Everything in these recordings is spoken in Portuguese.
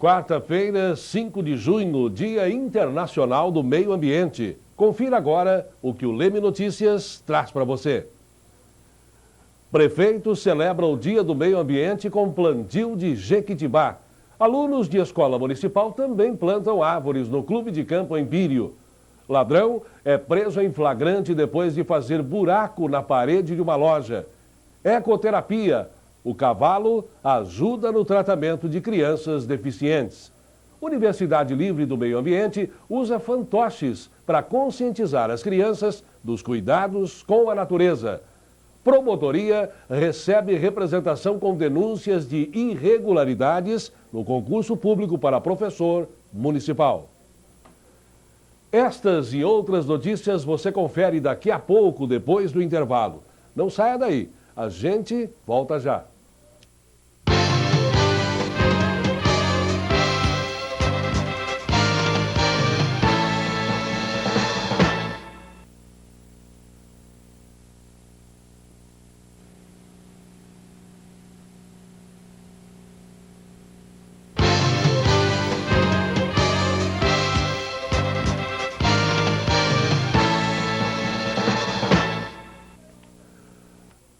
Quarta-feira, 5 de junho, Dia Internacional do Meio Ambiente. Confira agora o que o Leme Notícias traz para você. Prefeito celebra o Dia do Meio Ambiente com plantio de jequitibá. Alunos de escola municipal também plantam árvores no Clube de Campo Empírio. Ladrão é preso em flagrante depois de fazer buraco na parede de uma loja. Ecoterapia. O cavalo ajuda no tratamento de crianças deficientes. Universidade Livre do Meio Ambiente usa fantoches para conscientizar as crianças dos cuidados com a natureza. Promotoria recebe representação com denúncias de irregularidades no concurso público para professor municipal. Estas e outras notícias você confere daqui a pouco, depois do intervalo. Não saia daí, a gente volta já.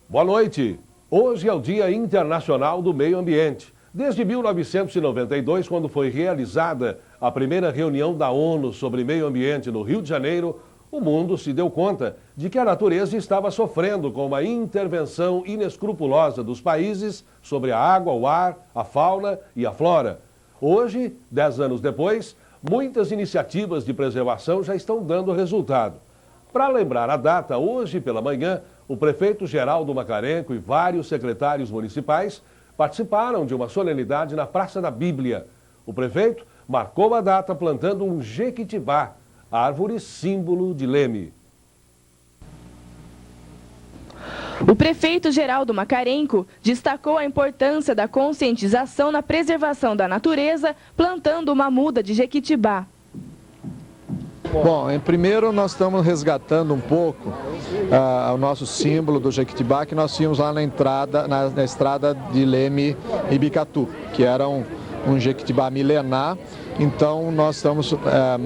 Boa noite. Hoje é o Dia Internacional do Meio Ambiente. Desde 1992, quando foi realizada a primeira reunião da ONU sobre meio ambiente no Rio de Janeiro, o mundo se deu conta de que a natureza estava sofrendo com uma intervenção inescrupulosa dos países sobre a água, o ar, a fauna e a flora. Hoje, 10 anos depois, muitas iniciativas de preservação já estão dando resultado. Para lembrar a data, hoje pela manhã, o prefeito Geraldo Macarenco e vários secretários municipais participaram de uma solenidade na Praça da Bíblia. O prefeito marcou a data plantando um jequitibá, árvore símbolo de Leme. O prefeito Geraldo Macarenco destacou a importância da conscientização na preservação da natureza, plantando uma muda de jequitibá. Bom, primeiro nós estamos resgatando um pouco o nosso símbolo do jequitibá que nós tínhamos lá na entrada, na estrada de Leme e Bicatu, que era um jequitibá milenar. Então nós estamos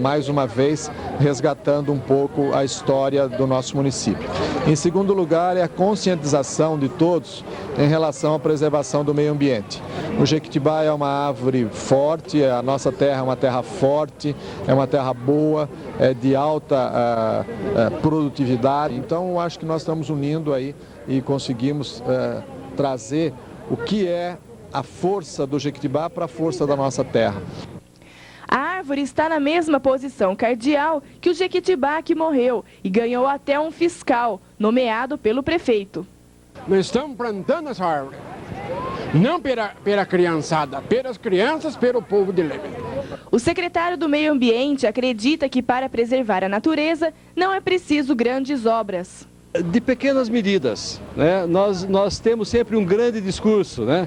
mais uma vez resgatando um pouco a história do nosso município. Em segundo lugar é a conscientização de todos em relação à preservação do meio ambiente. O jequitibá é uma árvore forte, a nossa terra é uma terra forte, é uma terra boa, é de alta produtividade. Então eu acho que nós estamos unindo aí e conseguimos trazer o que é a força do jequitibá para a força da nossa terra. A árvore está na mesma posição cardial que o jequitibá que morreu e ganhou até um fiscal, nomeado pelo prefeito. Nós estamos plantando essa árvore, não pela criançada, pelas crianças, pelo povo de Leme. O secretário do Meio Ambiente acredita que para preservar a natureza não é preciso grandes obras. De pequenas medidas, né? Nós temos sempre um grande discurso, né?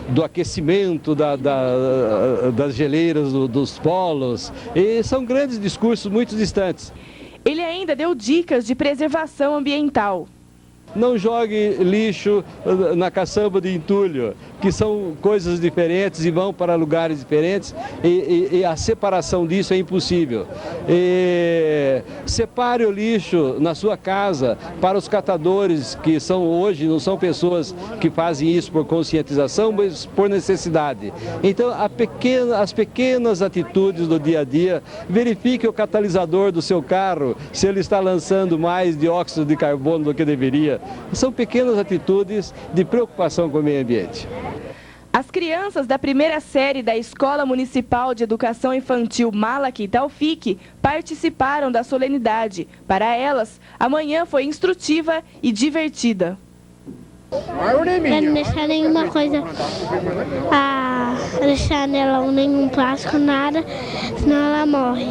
Do aquecimento, das geleiras dos polos, e são grandes discursos muito distantes. Ele ainda deu dicas de preservação ambiental. Não jogue lixo na caçamba de entulho, que são coisas diferentes e vão para lugares diferentes e a separação disso é impossível. Separe o lixo na sua casa para os catadores, que são hoje, não são pessoas que fazem isso por conscientização, mas por necessidade. Então, as pequenas atitudes do dia a dia, verifique o catalisador do seu carro, se ele está lançando mais dióxido de carbono do que deveria. São pequenas atitudes de preocupação com o meio ambiente. As crianças da primeira série da Escola Municipal de Educação Infantil Malaki Taufik participaram da solenidade. Para elas, a manhã foi instrutiva e divertida. Para não deixar nenhuma coisa, deixar nela nenhum plástico, nada, senão ela morre.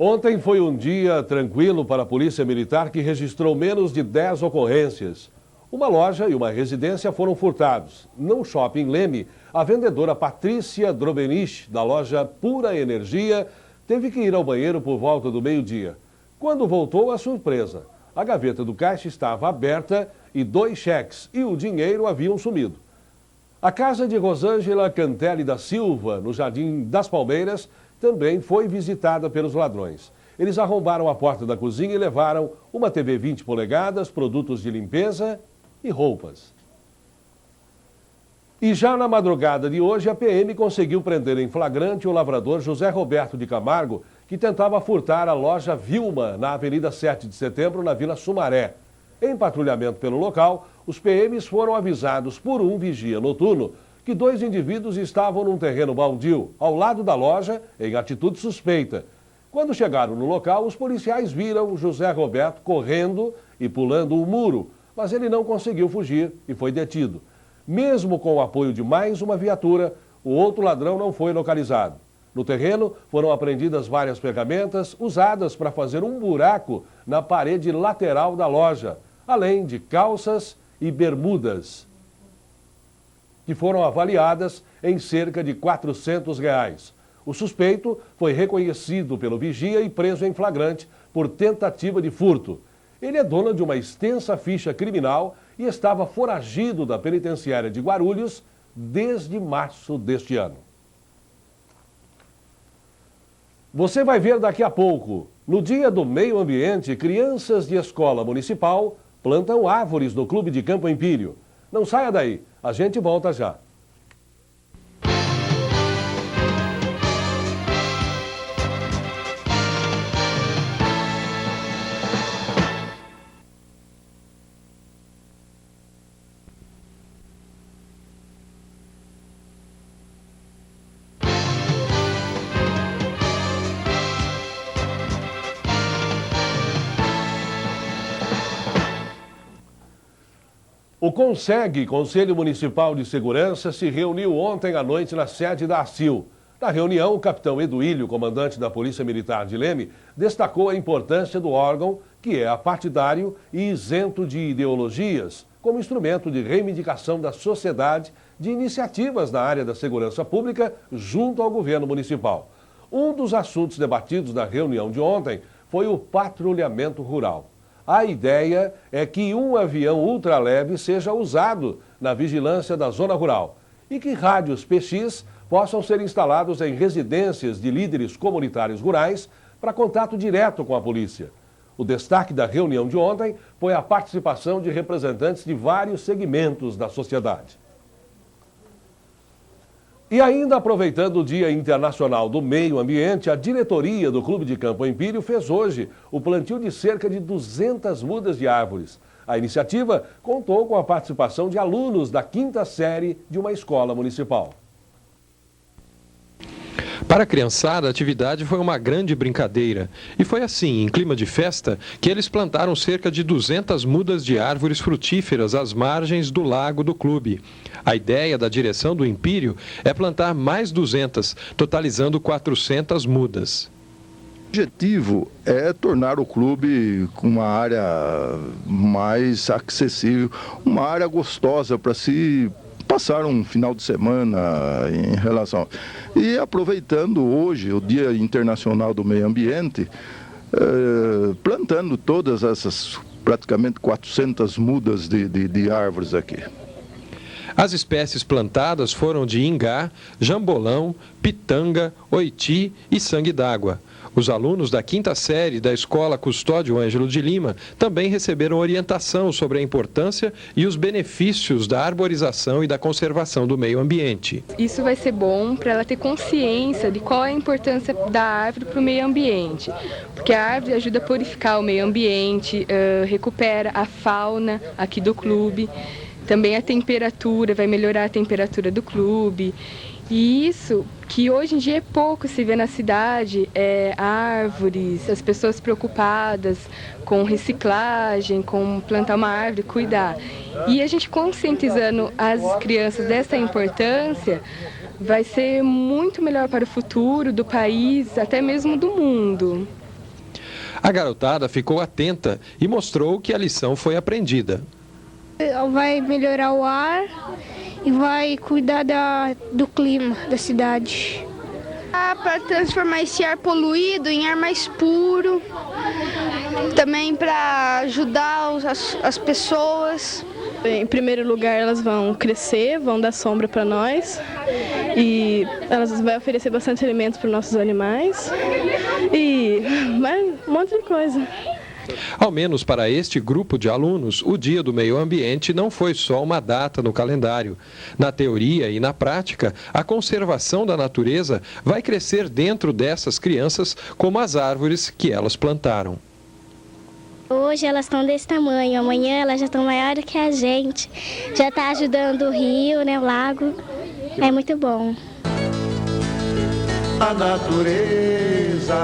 Ontem foi um dia tranquilo para a Polícia Militar, que registrou menos de 10 ocorrências. Uma loja e uma residência foram furtados. No shopping Leme, a vendedora Patrícia Drobenich, da loja Pura Energia, teve que ir ao banheiro por volta do meio-dia. Quando voltou, a surpresa. A gaveta do caixa estava aberta e 2 cheques, e o dinheiro haviam sumido. A casa de Rosângela Cantelli da Silva, no Jardim das Palmeiras, também foi visitada pelos ladrões. Eles arrombaram a porta da cozinha e levaram uma TV 20 polegadas, produtos de limpeza e roupas. E já na madrugada de hoje, a PM conseguiu prender em flagrante o lavrador José Roberto de Camargo, que tentava furtar a loja Vilma, na Avenida 7 de Setembro, na Vila Sumaré. Em patrulhamento pelo local, os PMs foram avisados por um vigia noturno que 2 indivíduos estavam num terreno baldio, ao lado da loja, em atitude suspeita. Quando chegaram no local, os policiais viram José Roberto correndo e pulando o muro, mas ele não conseguiu fugir e foi detido. Mesmo com o apoio de mais uma viatura, o outro ladrão não foi localizado. No terreno, foram apreendidas várias ferramentas usadas para fazer um buraco na parede lateral da loja, além de calças e bermudas, que foram avaliadas em cerca de R$400. O suspeito foi reconhecido pelo vigia e preso em flagrante por tentativa de furto. Ele é dono de uma extensa ficha criminal e estava foragido da penitenciária de Guarulhos desde março deste ano. Você vai ver daqui a pouco. No Dia do Meio Ambiente, crianças de escola municipal plantam árvores no Clube de Campo Empírio. Não saia daí, a gente volta já. O CONSEG, Conselho Municipal de Segurança, se reuniu ontem à noite na sede da ACIL. Na reunião, o capitão Eduílio, comandante da Polícia Militar de Leme, destacou a importância do órgão, que é apartidário e isento de ideologias, como instrumento de reivindicação da sociedade de iniciativas na área da segurança pública junto ao governo municipal. Um dos assuntos debatidos na reunião de ontem foi o patrulhamento rural. A ideia é que um avião ultraleve seja usado na vigilância da zona rural e que rádios PX possam ser instalados em residências de líderes comunitários rurais para contato direto com a polícia. O destaque da reunião de ontem foi a participação de representantes de vários segmentos da sociedade. E ainda aproveitando o Dia Internacional do Meio Ambiente, a diretoria do Clube de Campo Empírio fez hoje o plantio de cerca de 200 mudas de árvores. A iniciativa contou com a participação de alunos da 5ª série de uma escola municipal. Para a criançada, a atividade foi uma grande brincadeira. E foi assim, em clima de festa, que eles plantaram cerca de 200 mudas de árvores frutíferas às margens do lago do clube. A ideia da direção do Empírio é plantar mais 200, totalizando 400 mudas. O objetivo é tornar o clube com uma área mais acessível, uma área gostosa para se passar um final de semana em relação. E aproveitando hoje o Dia Internacional do Meio Ambiente, plantando todas essas praticamente 400 mudas de árvores aqui. As espécies plantadas foram de ingá, jambolão, pitanga, oiti e sangue d'água. Os alunos da 5ª série da Escola Custódio Ângelo de Lima também receberam orientação sobre a importância e os benefícios da arborização e da conservação do meio ambiente. Isso vai ser bom para ela ter consciência de qual é a importância da árvore para o meio ambiente, porque a árvore ajuda a purificar o meio ambiente, recupera a fauna aqui do clube, também a temperatura, vai melhorar a temperatura do clube. E isso, que hoje em dia é pouco se vê na cidade, árvores, as pessoas preocupadas com reciclagem, com plantar uma árvore, cuidar. E a gente conscientizando as crianças dessa importância, vai ser muito melhor para o futuro do país, até mesmo do mundo. A garotada ficou atenta e mostrou que a lição foi aprendida. Vai melhorar o ar e vai cuidar do clima da cidade. A Para transformar esse ar poluído em ar mais puro, também para ajudar as pessoas. Em primeiro lugar, elas vão crescer, vão dar sombra para nós e elas vão oferecer bastante alimentos para os nossos animais e um monte de coisa. Ao menos para este grupo de alunos, o Dia do Meio Ambiente não foi só uma data no calendário. Na teoria e na prática, a conservação da natureza vai crescer dentro dessas crianças como as árvores que elas plantaram. Hoje elas estão desse tamanho, amanhã elas já estão maiores que a gente. Já está ajudando o rio, né, o lago. É muito bom. A natureza.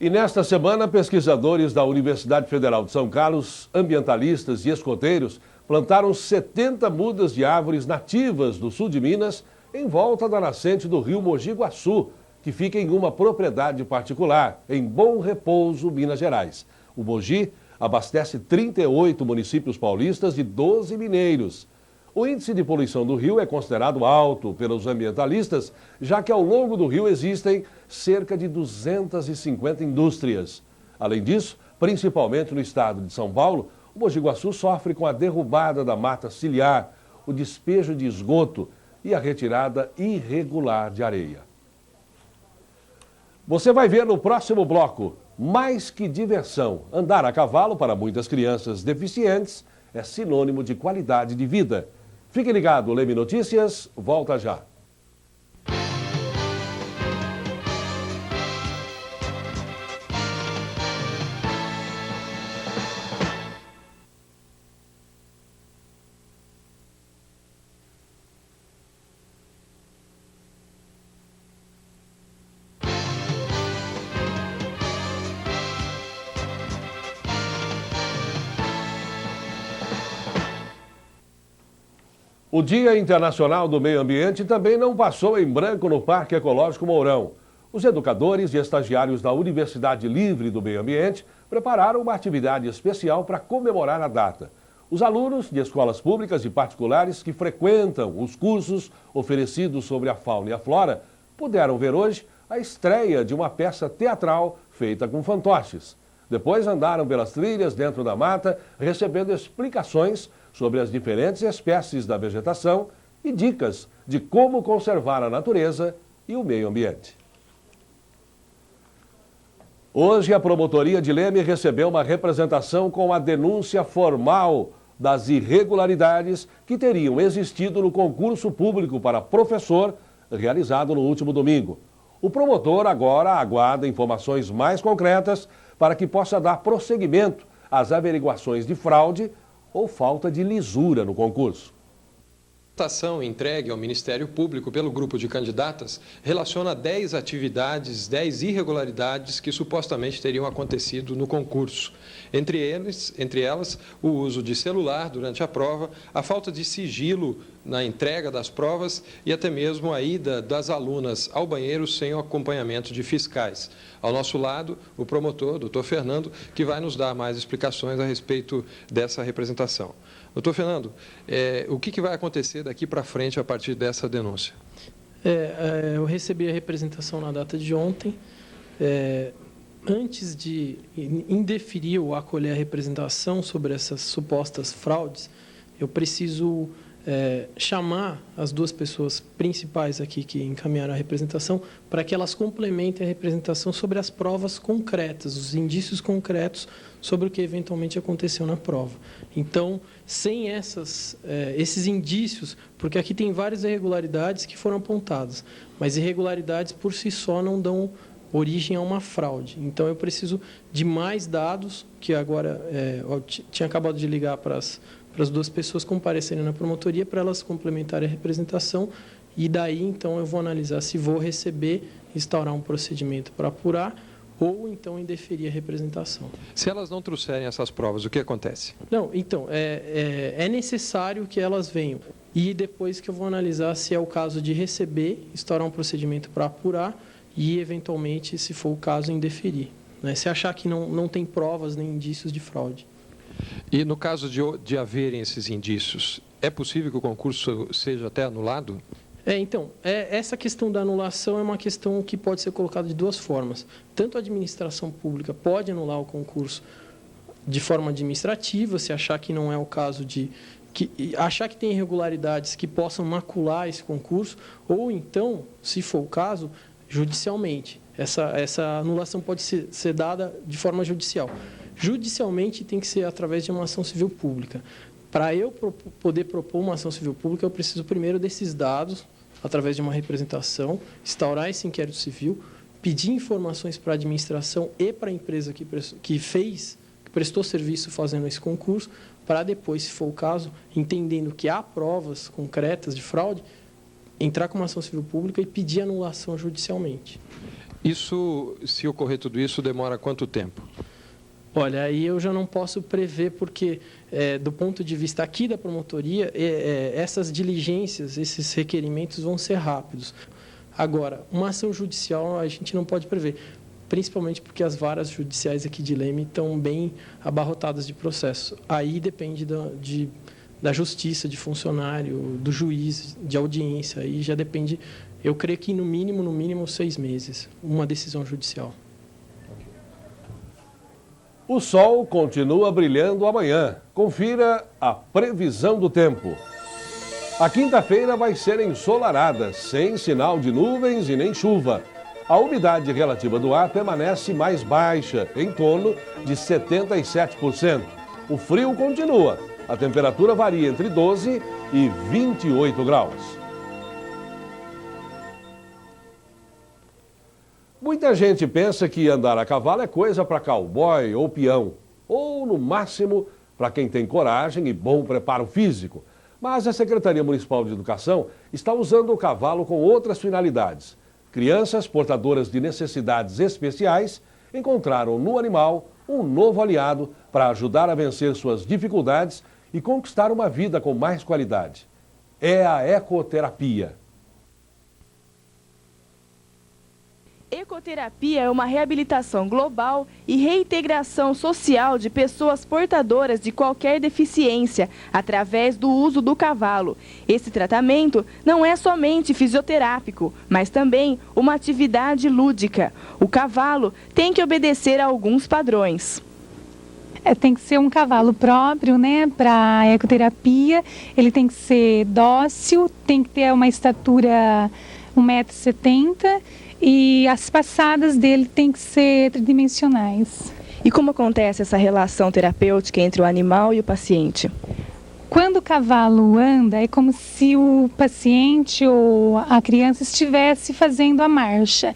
E nesta semana, pesquisadores da Universidade Federal de São Carlos, ambientalistas e escoteiros, plantaram 70 mudas de árvores nativas do sul de Minas em volta da nascente do rio Mogi Guaçu, que fica em uma propriedade particular, em Bom Repouso, Minas Gerais. O Mogi abastece 38 municípios paulistas e 12 mineiros. O índice de poluição do rio é considerado alto pelos ambientalistas, já que ao longo do rio existem cerca de 250 indústrias. Além disso, principalmente no estado de São Paulo, o Mogi Guaçu sofre com a derrubada da mata ciliar, o despejo de esgoto e a retirada irregular de areia. Você vai ver no próximo bloco, mais que diversão, andar a cavalo para muitas crianças deficientes é sinônimo de qualidade de vida. Fique ligado, Leme Notícias, volta já. O Dia Internacional do Meio Ambiente também não passou em branco no Parque Ecológico Mourão. Os educadores e estagiários da Universidade Livre do Meio Ambiente prepararam uma atividade especial para comemorar a data. Os alunos de escolas públicas e particulares que frequentam os cursos oferecidos sobre a fauna e a flora puderam ver hoje a estreia de uma peça teatral feita com fantoches. Depois andaram pelas trilhas dentro da mata, recebendo explicações sobre as diferentes espécies da vegetação e dicas de como conservar a natureza e o meio ambiente. Hoje, a promotoria de Leme recebeu uma representação com a denúncia formal das irregularidades que teriam existido no concurso público para professor realizado no último domingo. O promotor agora aguarda informações mais concretas para que possa dar prosseguimento às averiguações de fraude ou falta de lisura no concurso. A ação entregue ao Ministério Público pelo grupo de candidatas relaciona 10 atividades, 10 irregularidades que supostamente teriam acontecido no concurso. Entre elas, o uso de celular durante a prova, a falta de sigilo na entrega das provas e até mesmo a ida das alunas ao banheiro sem o acompanhamento de fiscais. Ao nosso lado, o promotor, doutor Fernando, que vai nos dar mais explicações a respeito dessa representação. Doutor Fernando, o que vai acontecer daqui para frente a partir dessa denúncia? Eu recebi a representação na data de ontem. Antes de indeferir ou acolher a representação sobre essas supostas fraudes, eu preciso chamar as duas pessoas principais aqui que encaminharam a representação para que elas complementem a representação sobre as provas concretas, os indícios concretos sobre o que eventualmente aconteceu na prova. Então, sem esses indícios, porque aqui tem várias irregularidades que foram apontadas, mas irregularidades por si só não dão origem a uma fraude. Então, eu preciso de mais dados, que agora eu tinha acabado de ligar para as duas pessoas comparecerem na promotoria para elas complementarem a representação e daí, então, eu vou analisar se vou receber, instaurar um procedimento para apurar ou, então, indeferir a representação. Se elas não trouxerem essas provas, o que acontece? Não, então, é necessário que elas venham e depois que eu vou analisar se é o caso de receber, instaurar um procedimento para apurar e, eventualmente, se for o caso, indeferir. Né? Se achar que não tem provas nem indícios de fraude. E no caso de haverem esses indícios, É possível que o concurso seja até anulado? Essa questão da anulação é uma questão que pode ser colocada de duas formas. Tanto a administração pública pode anular o concurso de forma administrativa, se achar que não é o caso achar que tem irregularidades que possam macular esse concurso, ou então, se for o caso, judicialmente. Essa anulação pode ser dada de forma judicial. Judicialmente tem que ser através de uma ação civil pública. Para eu poder propor uma ação civil pública, eu preciso primeiro desses dados, através de uma representação, instaurar esse inquérito civil, pedir informações para a administração e para a empresa que prestou serviço fazendo esse concurso, para depois, se for o caso, entendendo que há provas concretas de fraude, entrar com uma ação civil pública e pedir anulação judicialmente. Isso, se ocorrer tudo isso, demora quanto tempo? Olha, aí eu já não posso prever, porque, do ponto de vista aqui da promotoria, essas diligências, esses requerimentos vão ser rápidos. Agora, uma ação judicial a gente não pode prever, principalmente porque as varas judiciais aqui de Leme estão bem abarrotadas de processo. Aí depende da justiça, de funcionário, do juiz, de audiência. Aí já depende, eu creio que no mínimo 6 meses, uma decisão judicial. O sol continua brilhando amanhã. Confira a previsão do tempo. A quinta-feira vai ser ensolarada, sem sinal de nuvens e nem chuva. A umidade relativa do ar permanece mais baixa, em torno de 77%. O frio continua. A temperatura varia entre 12 e 28 graus. Muita gente pensa que andar a cavalo é coisa para cowboy ou peão, ou, no máximo, para quem tem coragem e bom preparo físico. Mas a Secretaria Municipal de Educação está usando o cavalo com outras finalidades. Crianças portadoras de necessidades especiais encontraram no animal um novo aliado para ajudar a vencer suas dificuldades e conquistar uma vida com mais qualidade. É a ecoterapia. Ecoterapia é uma reabilitação global e reintegração social de pessoas portadoras de qualquer deficiência, através do uso do cavalo. Esse tratamento não é somente fisioterápico, mas também uma atividade lúdica. O cavalo tem que obedecer a alguns padrões. Tem que ser um cavalo próprio, né, para a ecoterapia. Ele tem que ser dócil, tem que ter uma estatura 1,70 m. E as passadas dele têm que ser tridimensionais. E como acontece essa relação terapêutica entre o animal e o paciente? Quando o cavalo anda, é como se o paciente ou a criança estivesse fazendo a marcha.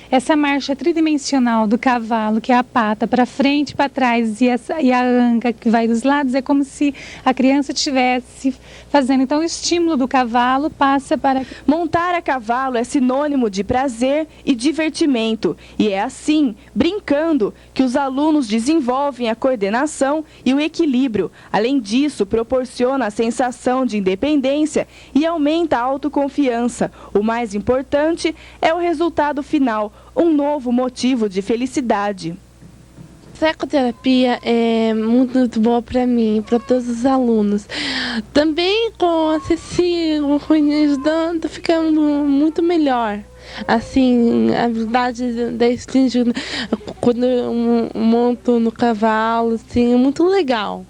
Essa marcha tridimensional do cavalo, que é a pata para frente e para trás e a anca que vai dos lados, é como se a criança estivesse fazendo. Então, o estímulo do cavalo passa para... Montar a cavalo é sinônimo de prazer e divertimento. E é assim, brincando, que os alunos desenvolvem a coordenação e o equilíbrio. Além disso, proporciona a sensação de independência e aumenta a autoconfiança. O mais importante é o resultado final, um novo motivo de felicidade. A ecoterapia é muito boa para mim, para todos os alunos. Também com a Cecília ajudando, ficando muito melhor. Assim, a habilidade da estímulo, quando eu monto no cavalo, assim, é muito legal.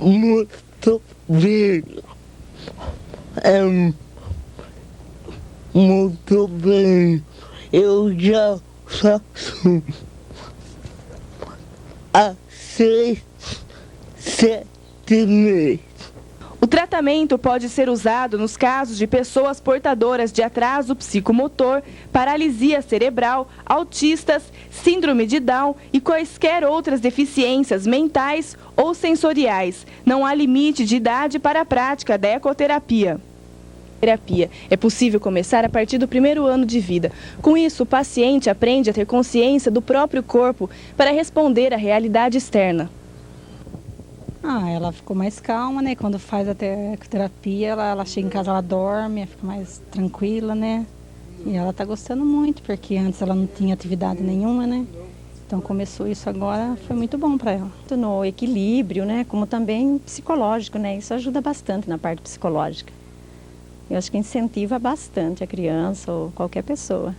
Muito bem. Muito bem. Eu já faço há 6, 7 meses. O tratamento pode ser usado nos casos de pessoas portadoras de atraso psicomotor, paralisia cerebral, autistas, síndrome de Down e quaisquer outras deficiências mentais ou sensoriais. Não há limite de idade para a prática da ecoterapia. É possível começar a partir do 1º ano de vida. Com isso, o paciente aprende a ter consciência do próprio corpo para responder à realidade externa. Ela ficou mais calma, né? Quando faz a ecoterapia, ela chega em casa, ela dorme, fica mais tranquila, né? E ela tá gostando muito, porque antes ela não tinha atividade nenhuma, né? Então começou isso agora, foi muito bom para ela. No equilíbrio, né, como também psicológico, né, isso ajuda bastante na parte psicológica. Eu acho que incentiva bastante a criança ou qualquer pessoa.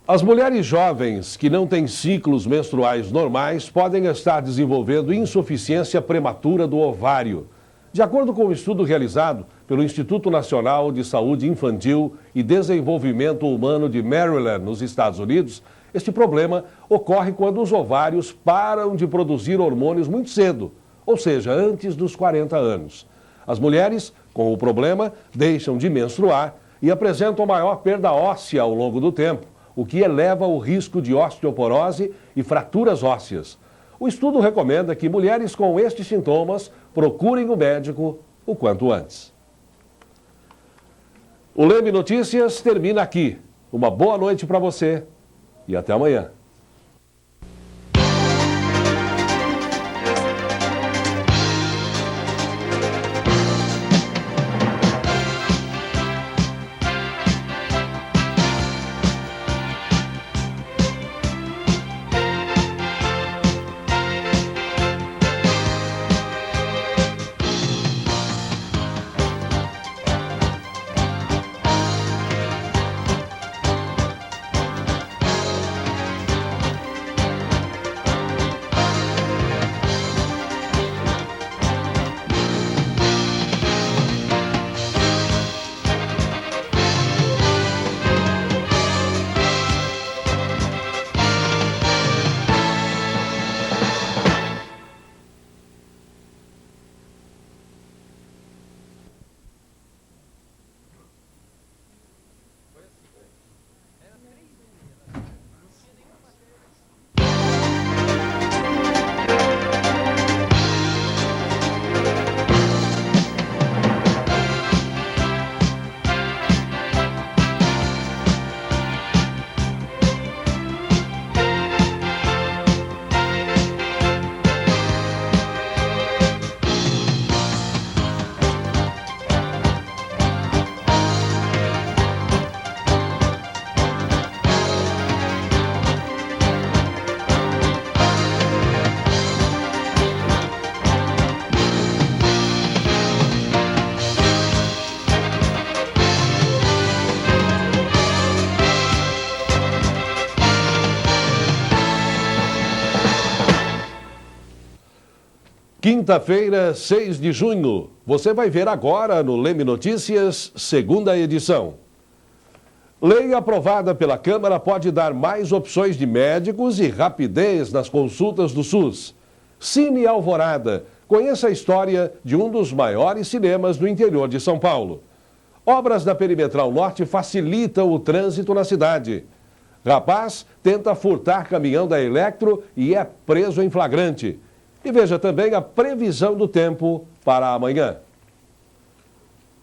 As mulheres jovens que não têm ciclos menstruais normais podem estar desenvolvendo insuficiência prematura do ovário. De acordo com um estudo realizado pelo Instituto Nacional de Saúde Infantil e Desenvolvimento Humano de Maryland, nos Estados Unidos, este problema ocorre quando os ovários param de produzir hormônios muito cedo, ou seja, antes dos 40 anos. As mulheres com o problema deixam de menstruar e apresentam maior perda óssea ao longo do tempo, o que eleva o risco de osteoporose e fraturas ósseas. O estudo recomenda que mulheres com estes sintomas procurem o médico o quanto antes. O Leme Notícias termina aqui. Uma boa noite para você e até amanhã. Quinta-feira, 6 de junho. Você vai ver agora no Leme Notícias, segunda edição. Lei aprovada pela Câmara pode dar mais opções de médicos e rapidez nas consultas do SUS. Cine Alvorada. Conheça a história de um dos maiores cinemas do interior de São Paulo. Obras da Perimetral Norte facilitam o trânsito na cidade. Rapaz tenta furtar caminhão da Electro e é preso em flagrante. E veja também a previsão do tempo para amanhã.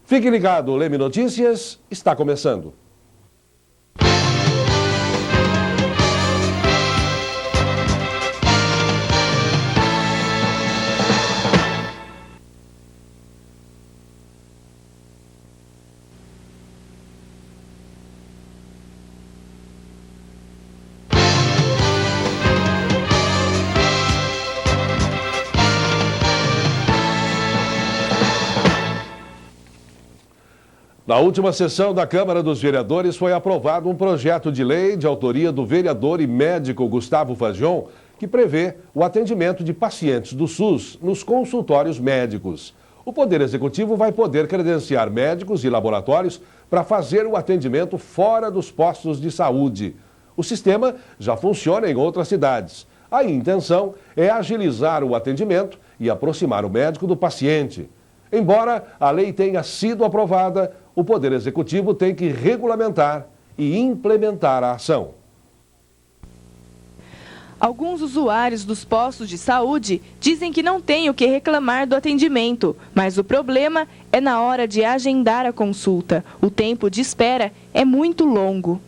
Fique ligado, o Leme Notícias está começando. Na última sessão da Câmara dos Vereadores foi aprovado um projeto de lei de autoria do vereador e médico Gustavo Fajon, que prevê o atendimento de pacientes do SUS nos consultórios médicos. O Poder Executivo vai poder credenciar médicos e laboratórios para fazer o atendimento fora dos postos de saúde. O sistema já funciona em outras cidades. A intenção é agilizar o atendimento e aproximar o médico do paciente. Embora a lei tenha sido aprovada, o Poder Executivo tem que regulamentar e implementar a ação. Alguns usuários dos postos de saúde dizem que não têm o que reclamar do atendimento, mas o problema é na hora de agendar a consulta. O tempo de espera é muito longo.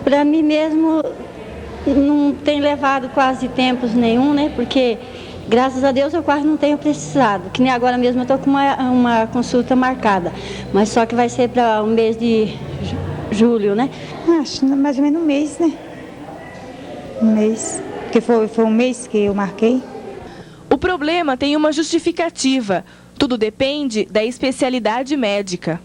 Para mim mesmo não tem levado quase tempos nenhum, né? Porque, graças a Deus, eu quase não tenho precisado. Que nem agora mesmo eu estou com uma consulta marcada. Mas só que vai ser para o mês de julho, né? Acho mais ou menos um mês, né? Um mês. Porque foi um mês que eu marquei. O problema tem uma justificativa. Tudo depende da especialidade médica.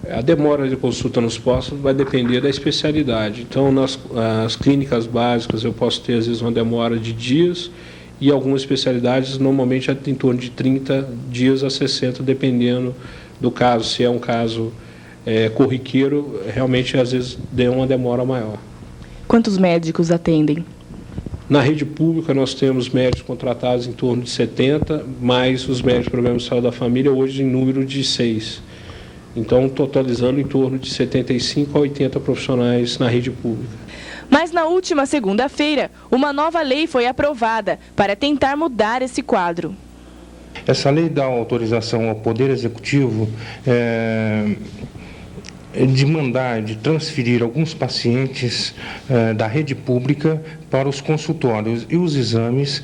A demora de consulta nos postos vai depender da especialidade. Então, nas clínicas básicas, eu posso ter, às vezes, uma demora de dias e algumas especialidades, normalmente, em torno de 30 dias a 60, dependendo do caso. Se é um caso corriqueiro, realmente, às vezes, deu uma demora maior. Quantos médicos atendem? Na rede pública, nós temos médicos contratados em torno de 70, mais os médicos do Programa de Saúde da Família, hoje em número de 6. Então, totalizando em torno de 75 a 80 profissionais na rede pública. Mas na última segunda-feira, uma nova lei foi aprovada para tentar mudar esse quadro. Essa lei dá autorização ao Poder Executivo de mandar, de transferir alguns pacientes da rede pública para os consultórios e os exames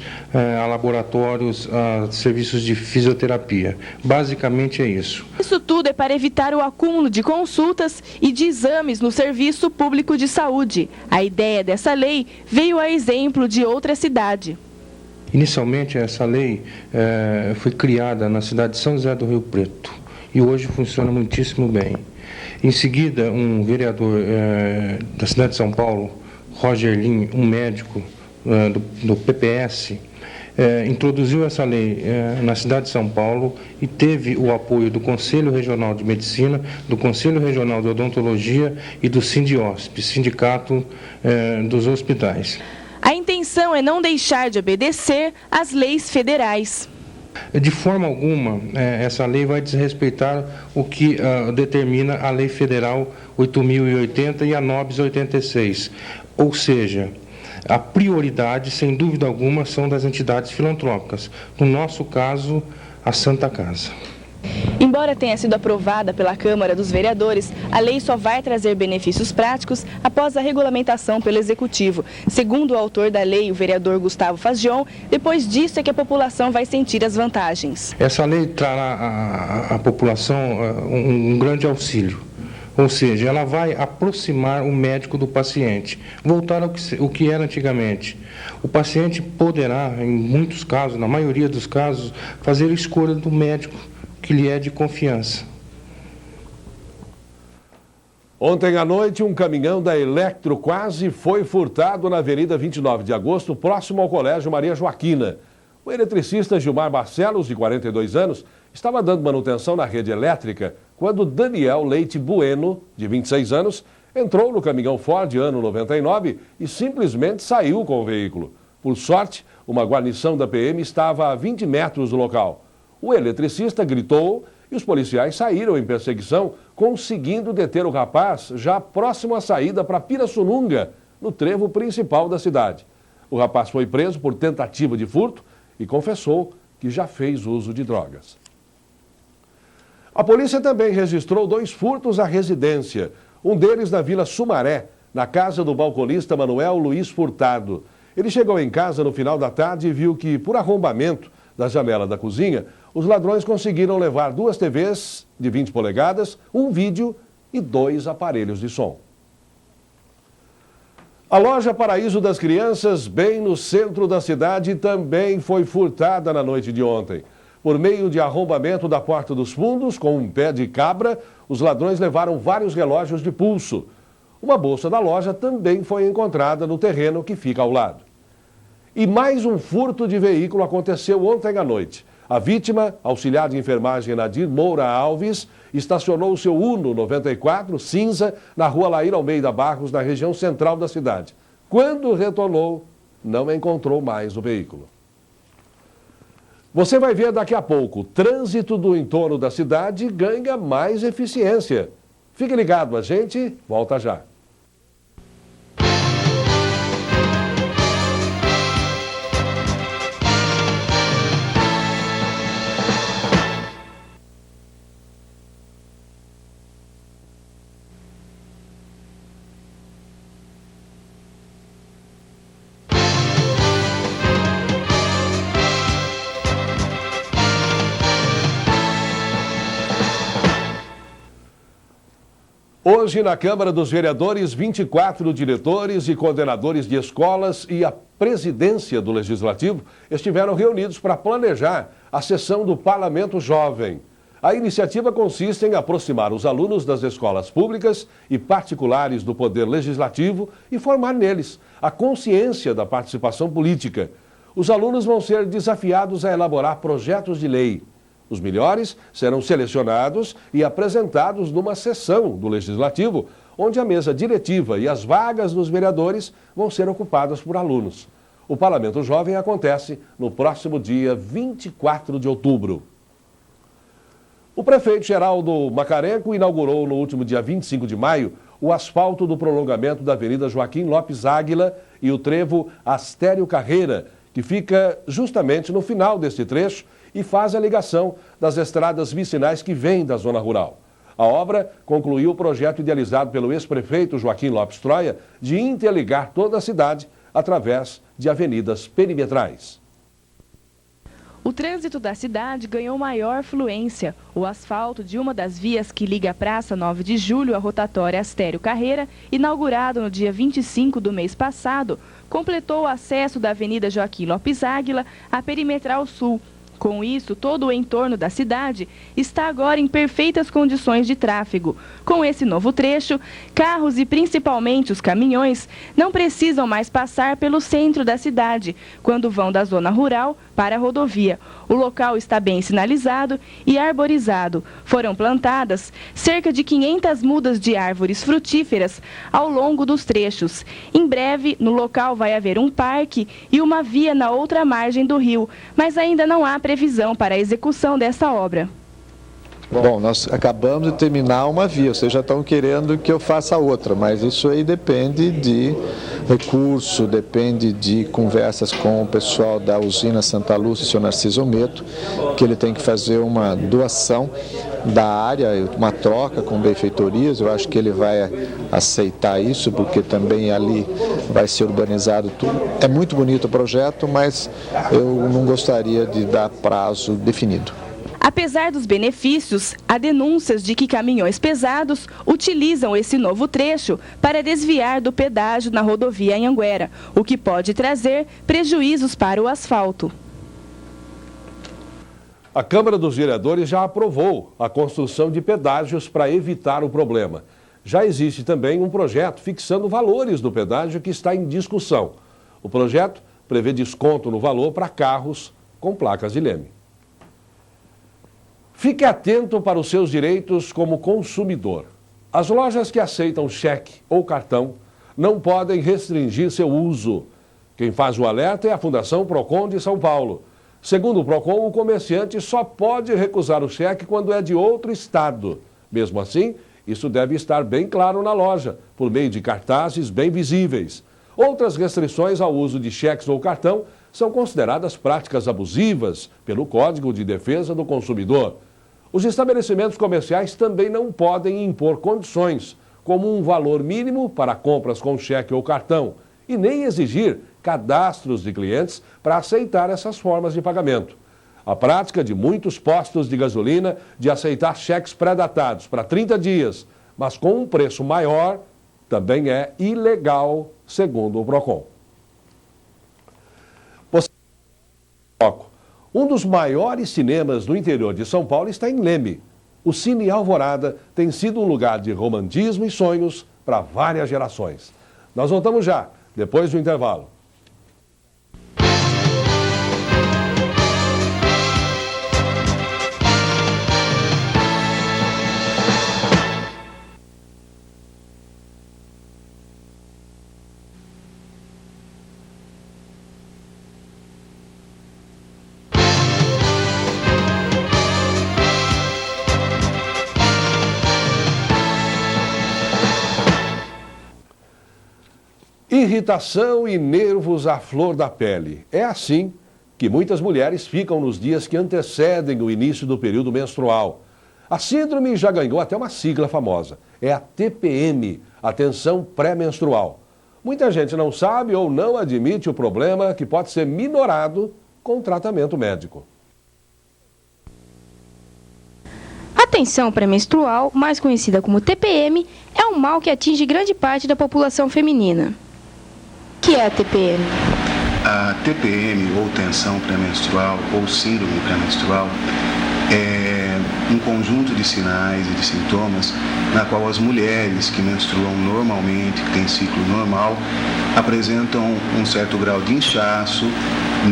a laboratórios, a serviços de fisioterapia. Basicamente é isso. Isso tudo é para evitar o acúmulo de consultas e de exames no serviço público de saúde. A ideia dessa lei veio a exemplo de outra cidade. Inicialmente, essa lei foi criada na cidade de São José do Rio Preto e hoje funciona muitíssimo bem. Em seguida, um vereador da cidade de São Paulo, Roger Lin, um médico do PPS, introduziu essa lei na cidade de São Paulo e teve o apoio do Conselho Regional de Medicina, do Conselho Regional de Odontologia e do Sindiosp, Sindicato dos Hospitais. A intenção é não deixar de obedecer às leis federais. De forma alguma, essa lei vai desrespeitar o que determina a Lei Federal 8.080 e a NOBS 86. Ou seja, a prioridade, sem dúvida alguma, são das entidades filantrópicas. No nosso caso, a Santa Casa. Embora tenha sido aprovada pela Câmara dos Vereadores, a lei só vai trazer benefícios práticos após a regulamentação pelo Executivo. Segundo o autor da lei, o vereador Gustavo Fagion, depois disso é que a população vai sentir as vantagens. Essa lei trará à população um grande auxílio. Ou seja, ela vai aproximar o médico do paciente, voltar ao que era antigamente. O paciente poderá, em muitos casos, na maioria dos casos, fazer a escolha do médico que lhe é de confiança. Ontem à noite, um caminhão da Electro quase foi furtado na Avenida 29 de Agosto, próximo ao Colégio Maria Joaquina. O eletricista Gilmar Barcelos, de 42 anos, estava dando manutenção na rede elétrica quando Daniel Leite Bueno, de 26 anos, entrou no caminhão Ford ano 99 e simplesmente saiu com o veículo. Por sorte, uma guarnição da PM estava a 20 metros do local. O eletricista gritou e os policiais saíram em perseguição, conseguindo deter o rapaz já próximo à saída para Pirassununga, no trevo principal da cidade. O rapaz foi preso por tentativa de furto e confessou que já fez uso de drogas. A polícia também registrou 2 furtos à residência, um deles na Vila Sumaré, na casa do balconista Manuel Luiz Furtado. Ele chegou em casa no final da tarde e viu que, por arrombamento da janela da cozinha, os ladrões conseguiram levar 2 TVs de 20 polegadas, um vídeo e 2 aparelhos de som. A loja Paraíso das Crianças, bem no centro da cidade, também foi furtada na noite de ontem. Por meio de arrombamento da porta dos fundos, com um pé de cabra, os ladrões levaram vários relógios de pulso. Uma bolsa da loja também foi encontrada no terreno que fica ao lado. E mais um furto de veículo aconteceu ontem à noite. A vítima, auxiliar de enfermagem Nadir Moura Alves, estacionou o seu Uno 94 cinza na rua Laíra Almeida Barros, na região central da cidade. Quando retornou, não encontrou mais o veículo. Você vai ver daqui a pouco, o trânsito do entorno da cidade ganha mais eficiência. Fique ligado, a gente volta já. Hoje, na Câmara dos Vereadores, 24 diretores e coordenadores de escolas e a presidência do Legislativo estiveram reunidos para planejar a sessão do Parlamento Jovem. A iniciativa consiste em aproximar os alunos das escolas públicas e particulares do Poder Legislativo e formar neles a consciência da participação política. Os alunos vão ser desafiados a elaborar projetos de lei. Os melhores serão selecionados e apresentados numa sessão do Legislativo, onde a mesa diretiva e as vagas dos vereadores vão ser ocupadas por alunos. O Parlamento Jovem acontece no próximo dia 24 de outubro. O prefeito Geraldo Macarenco inaugurou no último dia 25 de maio o asfalto do prolongamento da Avenida Joaquim Lopes Águila e o trevo Astério Carreira, que fica justamente no final deste trecho e faz a ligação das estradas vicinais que vêm da zona rural. A obra concluiu o projeto idealizado pelo ex-prefeito Joaquim Lopes Troia de interligar toda a cidade através de avenidas perimetrais. O trânsito da cidade ganhou maior fluência. O asfalto de uma das vias que liga a Praça 9 de Julho à rotatória Astério Carreira, inaugurado no dia 25 do mês passado, completou o acesso da Avenida Joaquim Lopes Águila à Perimetral Sul. Com isso, todo o entorno da cidade está agora em perfeitas condições de tráfego. Com esse novo trecho, carros e principalmente os caminhões não precisam mais passar pelo centro da cidade, quando vão da zona rural para a rodovia. O local está bem sinalizado e arborizado. Foram plantadas cerca de 500 mudas de árvores frutíferas ao longo dos trechos. Em breve, no local vai haver um parque e uma via na outra margem do rio, mas ainda não há previsão para a execução dessa obra. Bom, nós acabamos de terminar uma via, vocês já estão querendo que eu faça outra, mas isso aí depende de recurso, depende de conversas com o pessoal da usina Santa Lúcia, o senhor Narciso Meto, que ele tem que fazer uma doação da área, uma troca com benfeitorias. Eu acho que ele vai aceitar isso, porque também ali vai ser urbanizado tudo. É muito bonito o projeto, mas eu não gostaria de dar prazo definido. Apesar dos benefícios, há denúncias de que caminhões pesados utilizam esse novo trecho para desviar do pedágio na rodovia Anhanguera, o que pode trazer prejuízos para o asfalto. A Câmara dos Vereadores já aprovou a construção de pedágios para evitar o problema. Já existe também um projeto fixando valores do pedágio que está em discussão. O projeto prevê desconto no valor para carros com placas de Leme. Fique atento para os seus direitos como consumidor. As lojas que aceitam cheque ou cartão não podem restringir seu uso. Quem faz o alerta é a Fundação Procon de São Paulo. Segundo o Procon, o comerciante só pode recusar o cheque quando é de outro estado. Mesmo assim, isso deve estar bem claro na loja, por meio de cartazes bem visíveis. Outras restrições ao uso de cheques ou cartão são consideradas práticas abusivas pelo Código de Defesa do Consumidor. Os estabelecimentos comerciais também não podem impor condições, como um valor mínimo para compras com cheque ou cartão, e nem exigir cadastros de clientes para aceitar essas formas de pagamento. A prática de muitos postos de gasolina de aceitar cheques pré-datados para 30 dias, mas com um preço maior, também é ilegal, segundo o Procon. Um dos maiores cinemas do interior de São Paulo está em Leme. O Cine Alvorada tem sido um lugar de romantismo e sonhos para várias gerações. Nós voltamos já, depois do intervalo. Irritação e nervos à flor da pele. É assim que muitas mulheres ficam nos dias que antecedem o início do período menstrual. A síndrome já ganhou até uma sigla famosa. É a TPM, a tensão pré-menstrual. Muita gente não sabe ou não admite o problema, que pode ser minorado com tratamento médico. A A tensão pré-menstrual, mais conhecida como TPM, é um mal que atinge grande parte da população feminina. O que é a TPM? A TPM, ou tensão pré-menstrual, ou síndrome pré-menstrual, é um conjunto de sinais e de sintomas na qual as mulheres que menstruam normalmente, que têm ciclo normal, apresentam um certo grau de inchaço,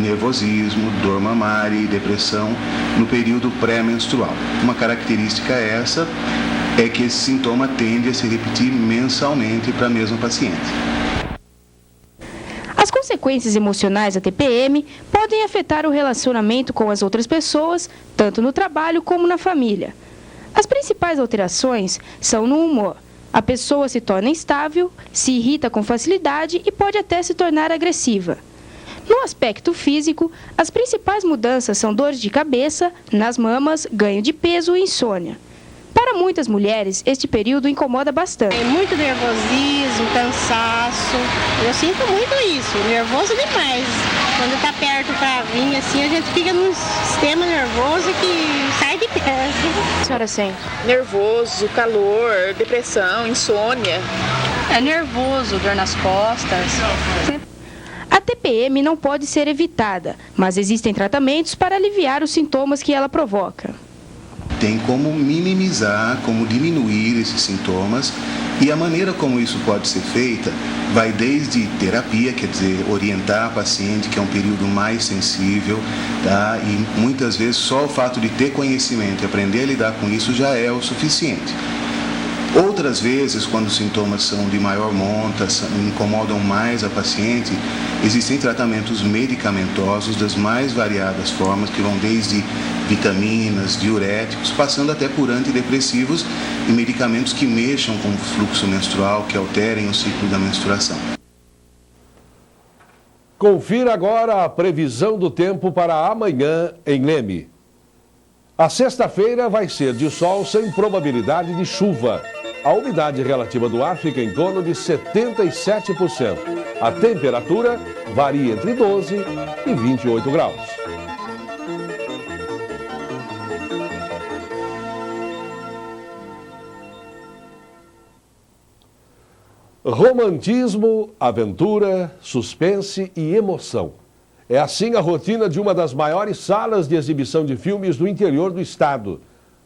nervosismo, dor mamária e depressão no período pré-menstrual. Uma característica essa é que esse sintoma tende a se repetir mensalmente para a mesma paciente. As consequências emocionais da TPM podem afetar o relacionamento com as outras pessoas, tanto no trabalho como na família. As principais alterações são no humor. A pessoa se torna instável, se irrita com facilidade e pode até se tornar agressiva. No aspecto físico, as principais mudanças são dores de cabeça, nas mamas, ganho de peso e insônia. Para muitas mulheres, este período incomoda bastante. Muito nervosismo, cansaço. Eu sinto muito isso, nervoso demais. Quando está perto para vir, assim, a gente fica num sistema nervoso que sai de pé. A senhora sente? Nervoso, calor, depressão, insônia. É nervoso, dor nas costas. A TPM não pode ser evitada, mas existem tratamentos para aliviar os sintomas que ela provoca. Tem como minimizar, como diminuir esses sintomas, e a maneira como isso pode ser feita vai desde terapia, quer dizer, orientar a paciente, que é um período mais sensível, tá? E muitas vezes só o fato de ter conhecimento e aprender a lidar com isso já é o suficiente. Outras vezes, quando os sintomas são de maior monta, incomodam mais a paciente, existem tratamentos medicamentosos das mais variadas formas, que vão desde vitaminas, diuréticos, passando até por antidepressivos e medicamentos que mexam com o fluxo menstrual, que alterem o ciclo da menstruação. Confira agora a previsão do tempo para amanhã em Leme. A sexta-feira vai ser de sol sem probabilidade de chuva. A umidade relativa do ar fica em torno de 77%. A temperatura varia entre 12 e 28 graus. Romantismo, aventura, suspense e emoção. É assim a rotina de uma das maiores salas de exibição de filmes do interior do estado.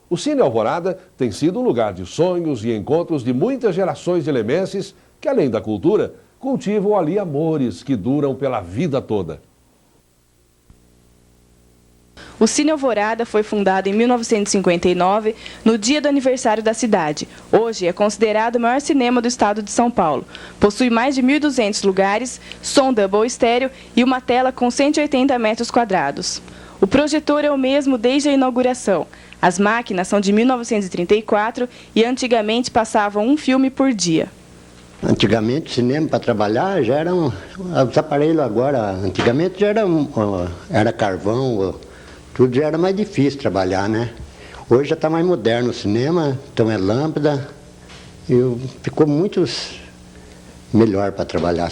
O Cine Alvorada tem sido um lugar de sonhos e encontros de muitas gerações de lemenses que, além da cultura, cultivam ali amores que duram pela vida toda. O Cine Alvorada foi fundado em 1959, no dia do aniversário da cidade. Hoje é considerado o maior cinema do estado de São Paulo. Possui mais de 1.200 lugares, som double estéreo e uma tela com 180 metros quadrados. O projetor é o mesmo desde a inauguração. As máquinas são de 1934 e antigamente passavam um filme por dia. Antigamente, cinema para trabalhar já eram os aparelhos agora. Antigamente já era carvão, tudo já era mais difícil trabalhar, né? Hoje já está mais moderno o cinema, então é lâmpada e ficou muito melhor para trabalhar.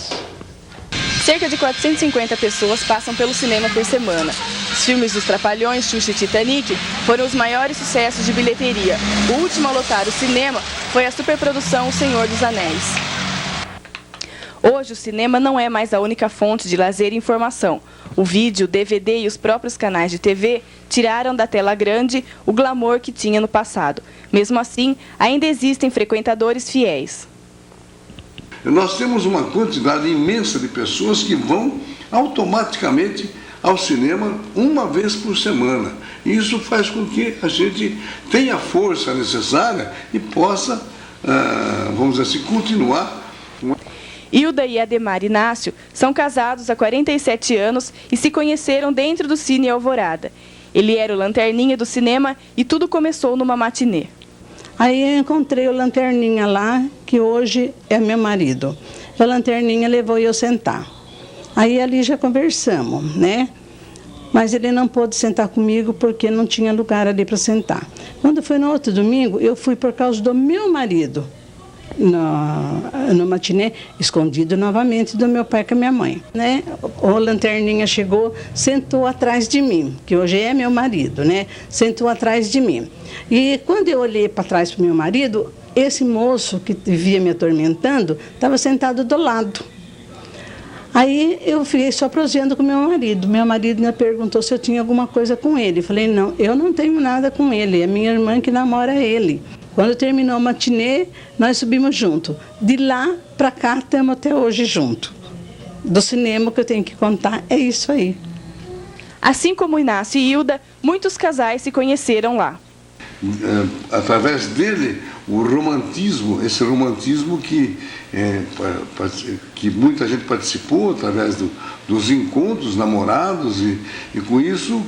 Cerca de 450 pessoas passam pelo cinema por semana. Os filmes dos Trapalhões, Xuxa e Titanic foram os maiores sucessos de bilheteria. O último a lotar o cinema foi a superprodução O Senhor dos Anéis. Hoje, o cinema não é mais a única fonte de lazer e informação. O vídeo, o DVD e os próprios canais de TV tiraram da tela grande o glamour que tinha no passado. Mesmo assim, ainda existem frequentadores fiéis. Nós temos uma quantidade imensa de pessoas que vão automaticamente ao cinema uma vez por semana. E isso faz com que a gente tenha a força necessária e possa, vamos dizer assim, continuar. Hilda e Ademar Inácio são casados há 47 anos e se conheceram dentro do Cine Alvorada. Ele era o lanterninha do cinema e tudo começou numa matinê. Aí eu encontrei o lanterninha lá, que hoje é meu marido. A lanterninha levou eu sentar. Aí ali já conversamos, né? Mas ele não pôde sentar comigo porque não tinha lugar ali para sentar. Quando foi no outro domingo, eu fui por causa do meu marido. no matinê, escondido novamente do meu pai com a minha mãe, né? O Lanterninha chegou, sentou atrás de mim, que hoje é meu marido, né? Sentou atrás de mim. E quando eu olhei para trás para o meu marido, esse moço que vivia me atormentando estava sentado do lado. Aí eu fiquei só prosseando com meu marido. Meu marido me perguntou se eu tinha alguma coisa com ele. Eu falei, não, eu não tenho nada com ele, é minha irmã que namora ele. Quando terminou o matinê, nós subimos junto. De lá para cá, estamos até hoje junto. Do cinema que eu tenho que contar, é isso aí. Assim como Inácio e Hilda, muitos casais se conheceram lá. Através dele, o romantismo, esse romantismo que muita gente participou através dos encontros namorados e com isso,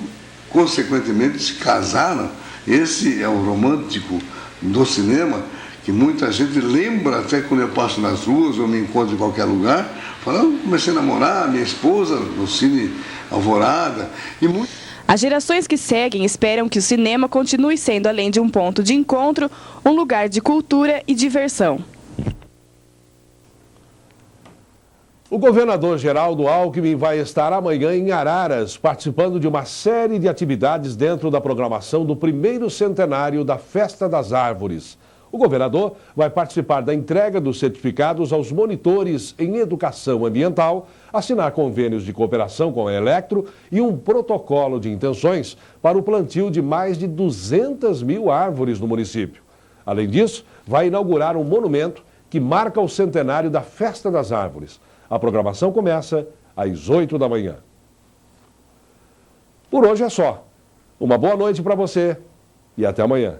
consequentemente, se casaram. Esse é o romântico do cinema, que muita gente lembra até quando eu passo nas ruas ou me encontro em qualquer lugar, falando, comecei a namorar, minha esposa, no Cine Alvorada, e muito... As gerações que seguem esperam que o cinema continue sendo, além de um ponto de encontro, um lugar de cultura e diversão. O governador Geraldo Alckmin vai estar amanhã em Araras, participando de uma série de atividades dentro da programação do primeiro centenário da Festa das Árvores. O governador vai participar da entrega dos certificados aos monitores em educação ambiental, assinar convênios de cooperação com a Electro e um protocolo de intenções para o plantio de mais de 200 mil árvores no município. Além disso, vai inaugurar um monumento que marca o centenário da Festa das Árvores. A programação começa às 8 da manhã. Por hoje é só. Uma boa noite para você e até amanhã.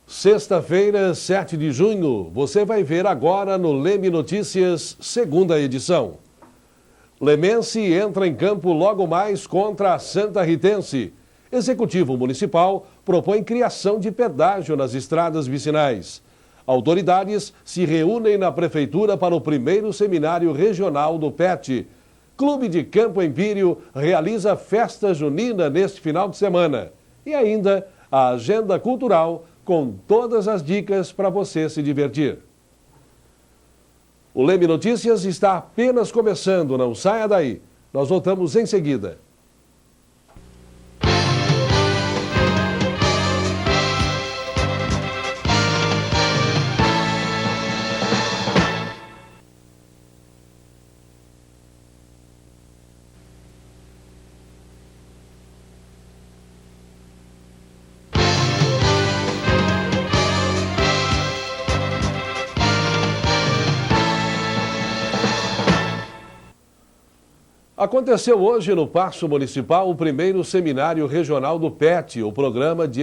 Sexta-feira, 7 de junho, você vai ver agora no Leme Notícias, segunda edição. Lemense entra em campo logo mais contra a Santa Ritense. Executivo Municipal propõe criação de pedágio nas estradas vicinais. Autoridades se reúnem na Prefeitura para o primeiro seminário regional do PET. Clube de Campo Empírio realiza festa junina neste final de semana. E ainda a agenda cultural com todas as dicas para você se divertir. O Leme Notícias está apenas começando, não saia daí. Nós voltamos em seguida. Aconteceu hoje no Paço Municipal o primeiro seminário regional do PET, o Programa de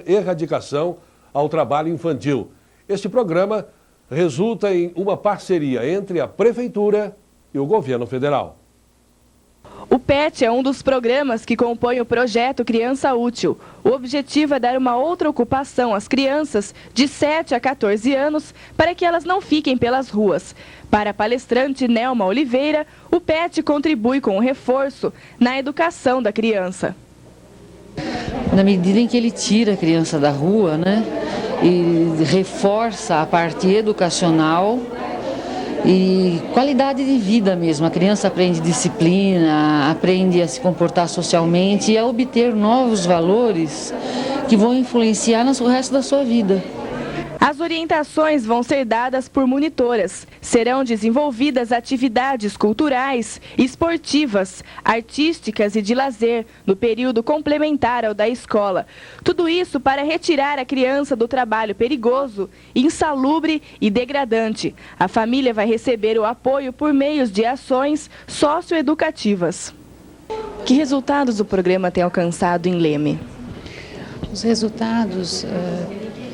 Erradicação ao Trabalho Infantil. Este programa resulta em uma parceria entre a Prefeitura e o Governo Federal. O PET é um dos programas que compõem o projeto Criança Útil. O objetivo é dar uma outra ocupação às crianças de 7 a 14 anos para que elas não fiquem pelas ruas. Para a palestrante Nelma Oliveira, o PET contribui com o reforço na educação da criança. Na medida em que ele tira a criança da rua, né, e reforça a parte educacional e qualidade de vida mesmo. A criança aprende disciplina, aprende a se comportar socialmente e a obter novos valores que vão influenciar no resto da sua vida. As orientações vão ser dadas por monitoras. Serão desenvolvidas atividades culturais, esportivas, artísticas e de lazer no período complementar ao da escola. Tudo isso para retirar a criança do trabalho perigoso, insalubre e degradante. A família vai receber o apoio por meios de ações socioeducativas. Que resultados o programa tem alcançado em Leme? Os resultados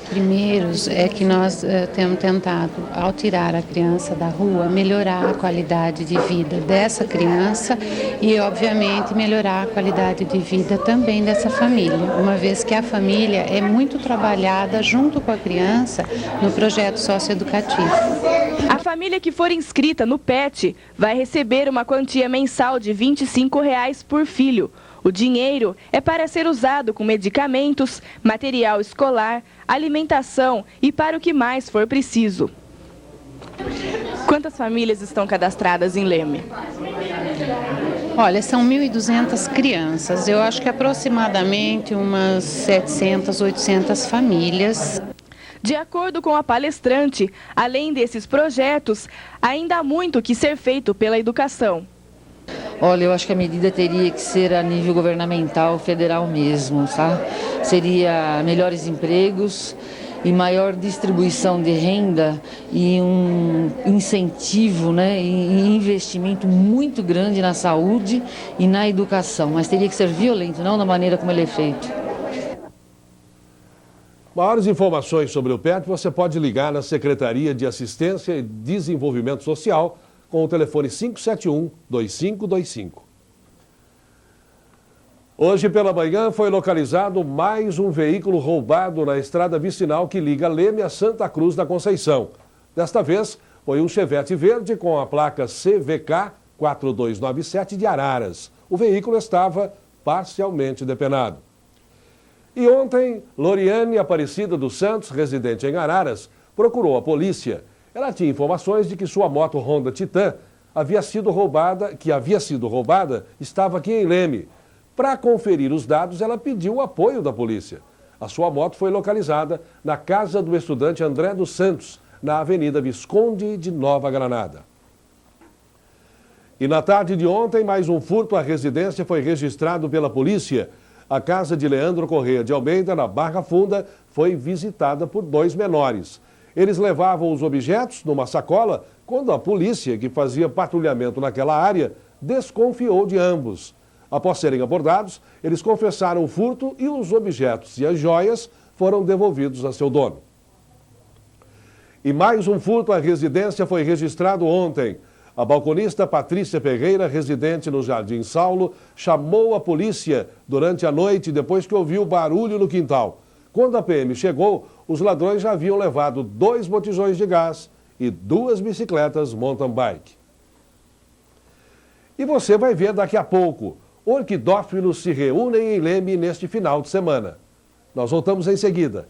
primeiros é que nós temos tentado, ao tirar a criança da rua, melhorar a qualidade de vida dessa criança e, obviamente, melhorar a qualidade de vida também dessa família, uma vez que a família é muito trabalhada junto com a criança no projeto socioeducativo. A família que for inscrita no PET vai receber uma quantia mensal de R$ 25 por filho. O dinheiro é para ser usado com medicamentos, material escolar, alimentação e para o que mais for preciso. Quantas famílias estão cadastradas em Leme? Olha, são 1.200 crianças. Eu acho que aproximadamente umas 700, 800 famílias. De acordo com a palestrante, além desses projetos, ainda há muito que ser feito pela educação. Olha, eu acho que a medida teria que ser a nível governamental, federal mesmo, sabe? Seria melhores empregos e maior distribuição de renda e um incentivo, né, e investimento muito grande na saúde e na educação. Mas teria que ser violento, não da maneira como ele é feito. Maiores informações sobre o PET você pode ligar na Secretaria de Assistência e Desenvolvimento Social com o telefone 571-2525. Hoje pela manhã foi localizado mais um veículo roubado na estrada vicinal que liga Leme a Santa Cruz da Conceição. Desta vez foi um Chevette verde com a placa CVK 4297 de Araras. O veículo estava parcialmente depenado. E ontem, Loriane Aparecida dos Santos, residente em Araras, procurou a polícia. Ela tinha informações de que sua moto Honda Titan havia sido roubada, estava aqui em Leme. Para conferir os dados, ela pediu o apoio da polícia. A sua moto foi localizada na casa do estudante André dos Santos, na Avenida Visconde de Nova Granada. E na tarde de ontem, mais um furto à residência foi registrado pela polícia. A casa de Leandro Corrêa de Almeida, na Barra Funda, foi visitada por 2 menores. Eles levavam os objetos numa sacola quando a polícia, que fazia patrulhamento naquela área, desconfiou de ambos. Após serem abordados, eles confessaram o furto e os objetos e as joias foram devolvidos a seu dono. E mais um furto à residência foi registrado ontem. A balconista Patrícia Ferreira, residente no Jardim Saulo, chamou a polícia durante a noite depois que ouviu barulho no quintal. Quando a PM chegou, os ladrões já haviam levado 2 botijões de gás e 2 bicicletas mountain bike. E você vai ver daqui a pouco. Orquidófilos se reúnem em Leme neste final de semana. Nós voltamos em seguida.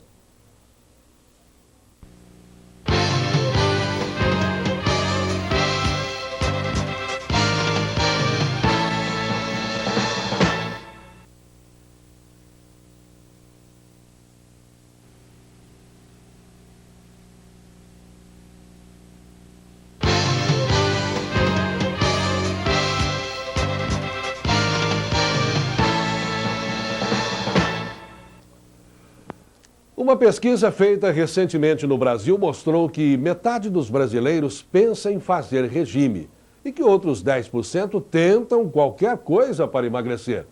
Uma pesquisa feita recentemente no Brasil mostrou que metade dos brasileiros pensa em fazer regime. e que outros 10% tentam qualquer coisa para emagrecer.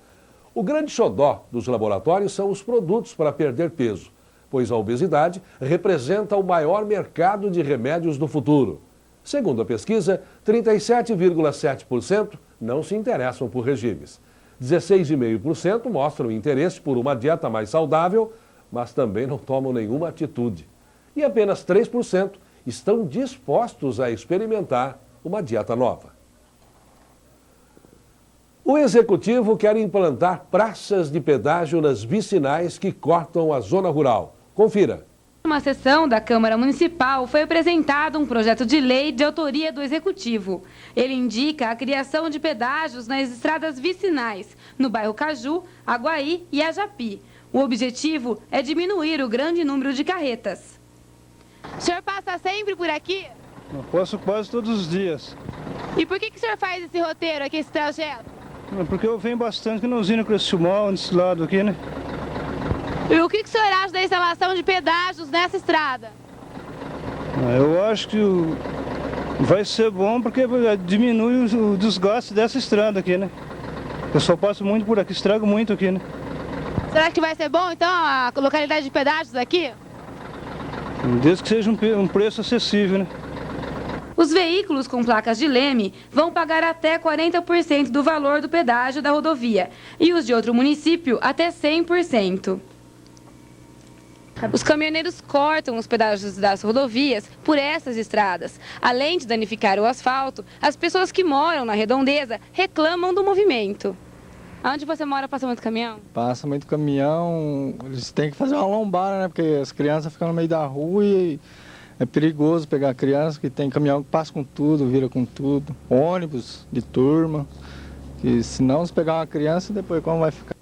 O grande xodó dos laboratórios são os produtos para perder peso, pois a obesidade representa o maior mercado de remédios do futuro. Segundo a pesquisa, 37,7% não se interessam por regimes. 16,5% mostram interesse por uma dieta mais saudável, mas também não tomam nenhuma atitude. E apenas 3% estão dispostos a experimentar uma dieta nova. O Executivo quer implantar praças de pedágio nas vicinais que cortam a zona rural. Confira. Em uma sessão da Câmara Municipal foi apresentado um projeto de lei de autoria do Executivo. Ele indica a criação de pedágios nas estradas vicinais, no bairro Caju, Aguaí e Ajapi. O objetivo é diminuir o grande número de carretas. O senhor passa sempre por aqui? Eu passo quase todos os dias. E por que o senhor faz esse roteiro aqui, esse trajeto? Porque eu venho bastante aqui na usina Criciúmal, nesse lado aqui, né? E o que o senhor acha da instalação de pedágios nessa estrada? Eu acho que vai ser bom porque diminui o desgaste dessa estrada aqui, né? Eu só passo muito por aqui, estrago muito aqui, né? Será que vai ser bom, então, a localidade de pedágios aqui? Desde que seja um preço acessível, né? Os veículos com placas de Leme vão pagar até 40% do valor do pedágio da rodovia e os de outro município até 100%. Os caminhoneiros cortam os pedágios das rodovias por essas estradas. Além de danificar o asfalto, as pessoas que moram na redondeza reclamam do movimento. Onde você mora passa muito caminhão? Passa muito caminhão, eles têm que fazer uma lombada, né? Porque as crianças ficam no meio da rua e é perigoso pegar criança, que tem caminhão que passa com tudo, vira com tudo. Ônibus de turma, que se não se pegar uma criança, depois como vai ficar?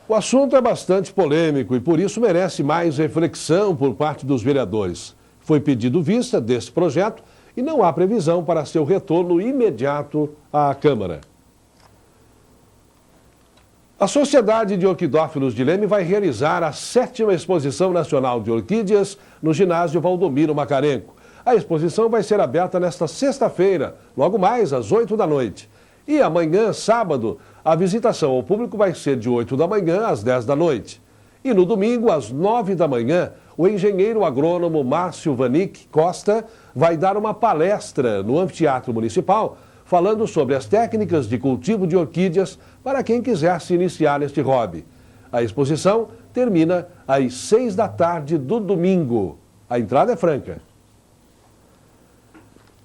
O assunto é bastante polêmico e por isso merece mais reflexão por parte dos vereadores. Foi pedido vista desse projeto e não há previsão para seu retorno imediato à Câmara. A Sociedade de Orquidófilos de Leme vai realizar a 7ª Exposição Nacional de Orquídeas no ginásio Valdomiro Macarenco. A exposição vai ser aberta nesta sexta-feira, logo mais às 8 da noite. E amanhã, sábado, a visitação ao público vai ser de 8 da manhã às 10 da noite. E no domingo, às 9 da manhã, o engenheiro agrônomo Márcio Vanik Costa vai dar uma palestra no Anfiteatro Municipal, falando sobre as técnicas de cultivo de orquídeas para quem quiser se iniciar neste hobby. A exposição termina às 6 da tarde do domingo. A entrada é franca.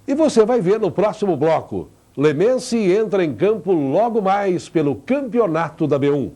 E você vai ver no próximo bloco. Lemense entra em campo logo mais pelo campeonato da B1.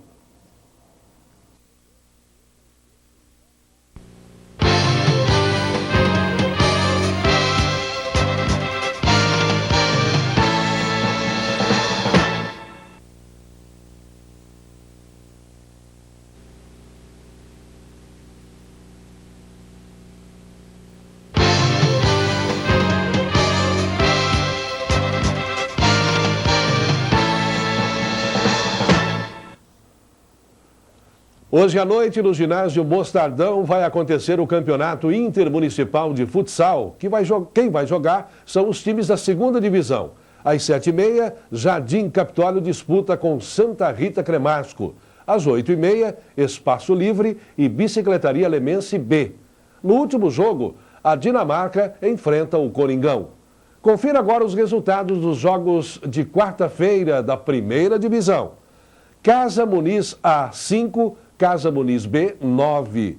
Hoje à noite, no ginásio Mostardão, vai acontecer o Campeonato Intermunicipal de Futsal. Quem vai jogar são os times da 2ª Divisão. Às 7h30, Jardim Capitólio disputa com Santa Rita Cremasco. Às 8h30, Espaço Livre e Bicicletaria Lemense B. No último jogo, a Dinamarca enfrenta o Coringão. Confira agora os resultados dos jogos de quarta-feira da 1ª Divisão. Casa Muniz A, 5, Casa Muniz B, 9.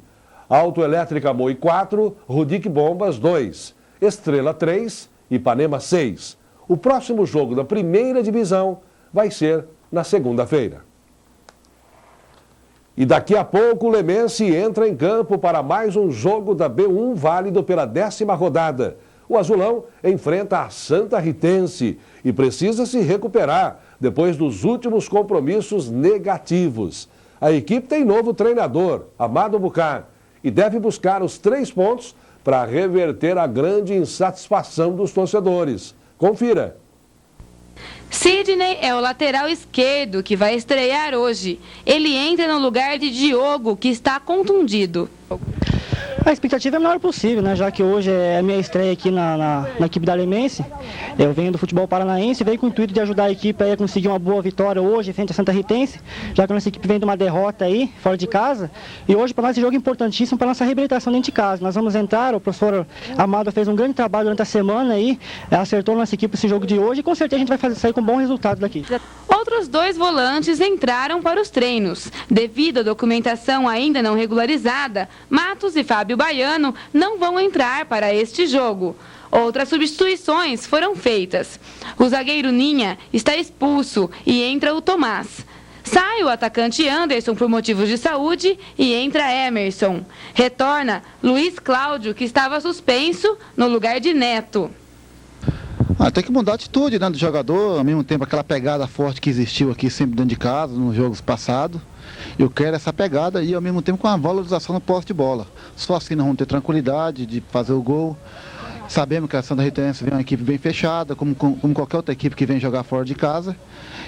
Autoelétrica Moi 4, Rudic Bombas 2. Estrela 3, Ipanema 6. O próximo jogo da 1ª Divisão vai ser na segunda-feira. E daqui a pouco o Lemense entra em campo para mais um jogo da B1 válido pela 10ª rodada. O Azulão enfrenta a Santa Ritense e precisa se recuperar depois dos últimos compromissos negativos. A equipe tem novo treinador, Amado Bucar, e deve buscar os 3 pontos para reverter a grande insatisfação dos torcedores. Confira. Sidney é o lateral esquerdo que vai estrear hoje. Ele entra no lugar de Diogo, que está contundido. A expectativa é a melhor possível, né? Já que hoje é a minha estreia aqui na equipe da Lemense. Eu venho do futebol paranaense, venho com o intuito de ajudar a equipe a conseguir uma boa vitória hoje frente a Santa Ritense, já que a nossa equipe vem de uma derrota aí, fora de casa. E hoje para nós esse jogo é importantíssimo para a nossa reabilitação dentro de casa. Nós vamos entrar, o professor Amado fez um grande trabalho durante a semana aí, acertou a nossa equipe esse jogo de hoje e com certeza a gente vai sair com bom resultado daqui. Outros 2 volantes entraram para os treinos. Devido à documentação ainda não regularizada, Matos e Fábio Baiano não vão entrar para este jogo. Outras substituições foram feitas. O zagueiro Ninha está expulso e entra o Tomás. Sai o atacante Anderson por motivos de saúde e entra Emerson. Retorna Luiz Cláudio, que estava suspenso, no lugar de Neto. Tem que mudar a atitude, né, do jogador, ao mesmo tempo aquela pegada forte que existiu aqui sempre dentro de casa, nos jogos passados. Eu quero essa pegada e ao mesmo tempo com a valorização no posse de bola. Só assim nós vamos ter tranquilidade de fazer o gol. Sabemos que a Santa Ritense vem uma equipe bem fechada, como qualquer outra equipe que vem jogar fora de casa.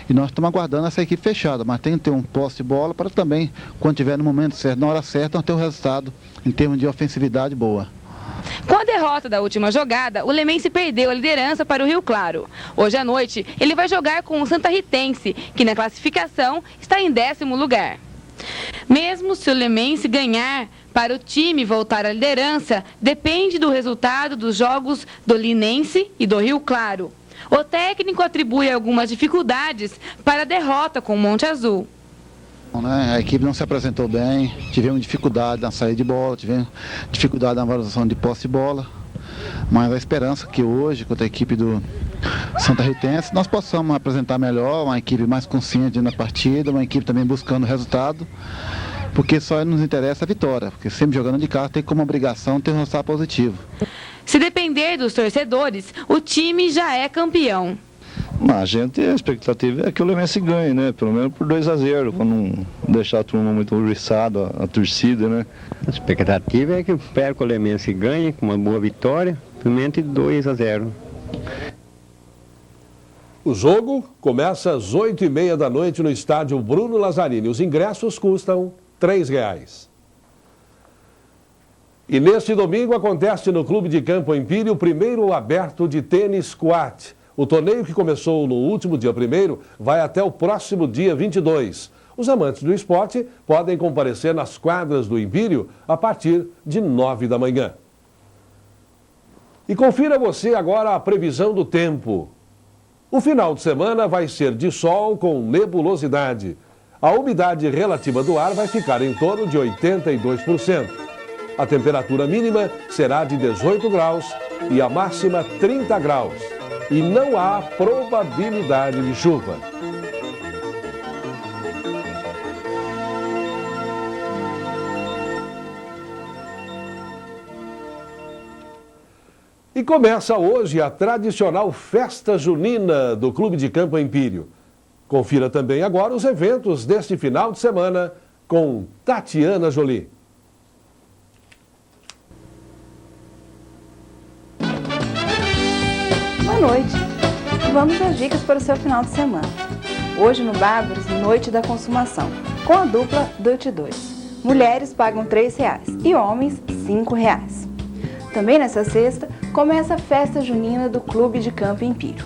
E nós estamos aguardando essa equipe fechada, mas tem que ter um posse de bola para também, quando tiver no momento certo, na hora certa, nós ter um resultado em termos de ofensividade boa. Com a derrota da última jogada, o Lemense perdeu a liderança para o Rio Claro. Hoje à noite, ele vai jogar com o Santa Ritense, que na classificação está em 10º lugar. Mesmo se o Lemense ganhar, para o time voltar à liderança, depende do resultado dos jogos do Linense e do Rio Claro. O técnico atribui algumas dificuldades para a derrota com o Monte Azul. A equipe não se apresentou bem, tivemos dificuldade na saída de bola, tivemos dificuldade na valorização de posse de bola, mas a esperança que hoje, contra a equipe do Santa Ritense, nós possamos apresentar melhor, uma equipe mais consciente na partida, uma equipe também buscando resultado, porque só nos interessa a vitória, porque sempre jogando de casa tem como obrigação ter um resultado positivo. Se depender dos torcedores, o time já é campeão. A expectativa é que o Lemense ganhe, né? Pelo menos por 2-0, para não deixar a turma muito uriçada, a torcida, né? A expectativa é que o Lemense ganhe com uma boa vitória, pelo menos 2-0. O jogo começa às 8h30 da noite no estádio Bruno Lazzarini. Os ingressos custam R$3. E neste domingo acontece no Clube de Campo Empírio o primeiro aberto de tênis quad. O torneio, que começou no último dia 1º, vai até o próximo dia 22. Os amantes do esporte podem comparecer nas quadras do Empírio a partir de 9 da manhã. E confira você agora a previsão do tempo. O final de semana vai ser de sol com nebulosidade. A umidade relativa do ar vai ficar em torno de 82%. A temperatura mínima será de 18 graus e a máxima 30 graus. E não há probabilidade de chuva. E começa hoje a tradicional festa junina do Clube de Campo Empírio. Confira também agora os eventos deste final de semana com Tatiana Jolie. Boa noite. Vamos às dicas para o seu final de semana. Hoje no Bárbaros, Noite da Consumação, com a dupla Dutch 2. Mulheres pagam R$3 e homens R$5. Também nessa sexta, começa a festa junina do Clube de Campo Empírio.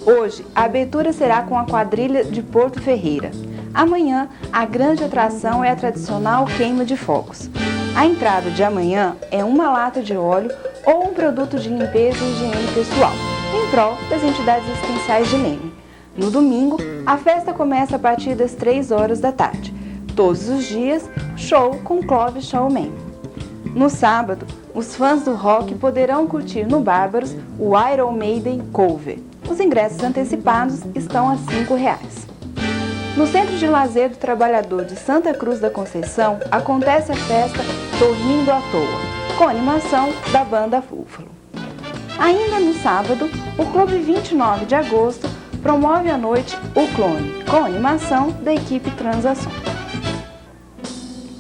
Hoje, a abertura será com a quadrilha de Porto Ferreira. Amanhã, a grande atração é a tradicional queima de fogos. A entrada de amanhã é uma lata de óleo ou um produto de limpeza e higiene pessoal, em prol das entidades assistenciais de Leme. No domingo, a festa começa a partir das 3 horas da tarde. Todos os dias, show com Clóvis Showman. No sábado, os fãs do rock poderão curtir no Bárbaros o Iron Maiden Cover. Os ingressos antecipados estão a R$5. No Centro de Lazer do Trabalhador de Santa Cruz da Conceição, acontece a festa Tô Rindo à Toa, com animação da banda Búfalo. Ainda no sábado, o Clube 29 de Agosto promove a noite O Clone, com animação da equipe Transação.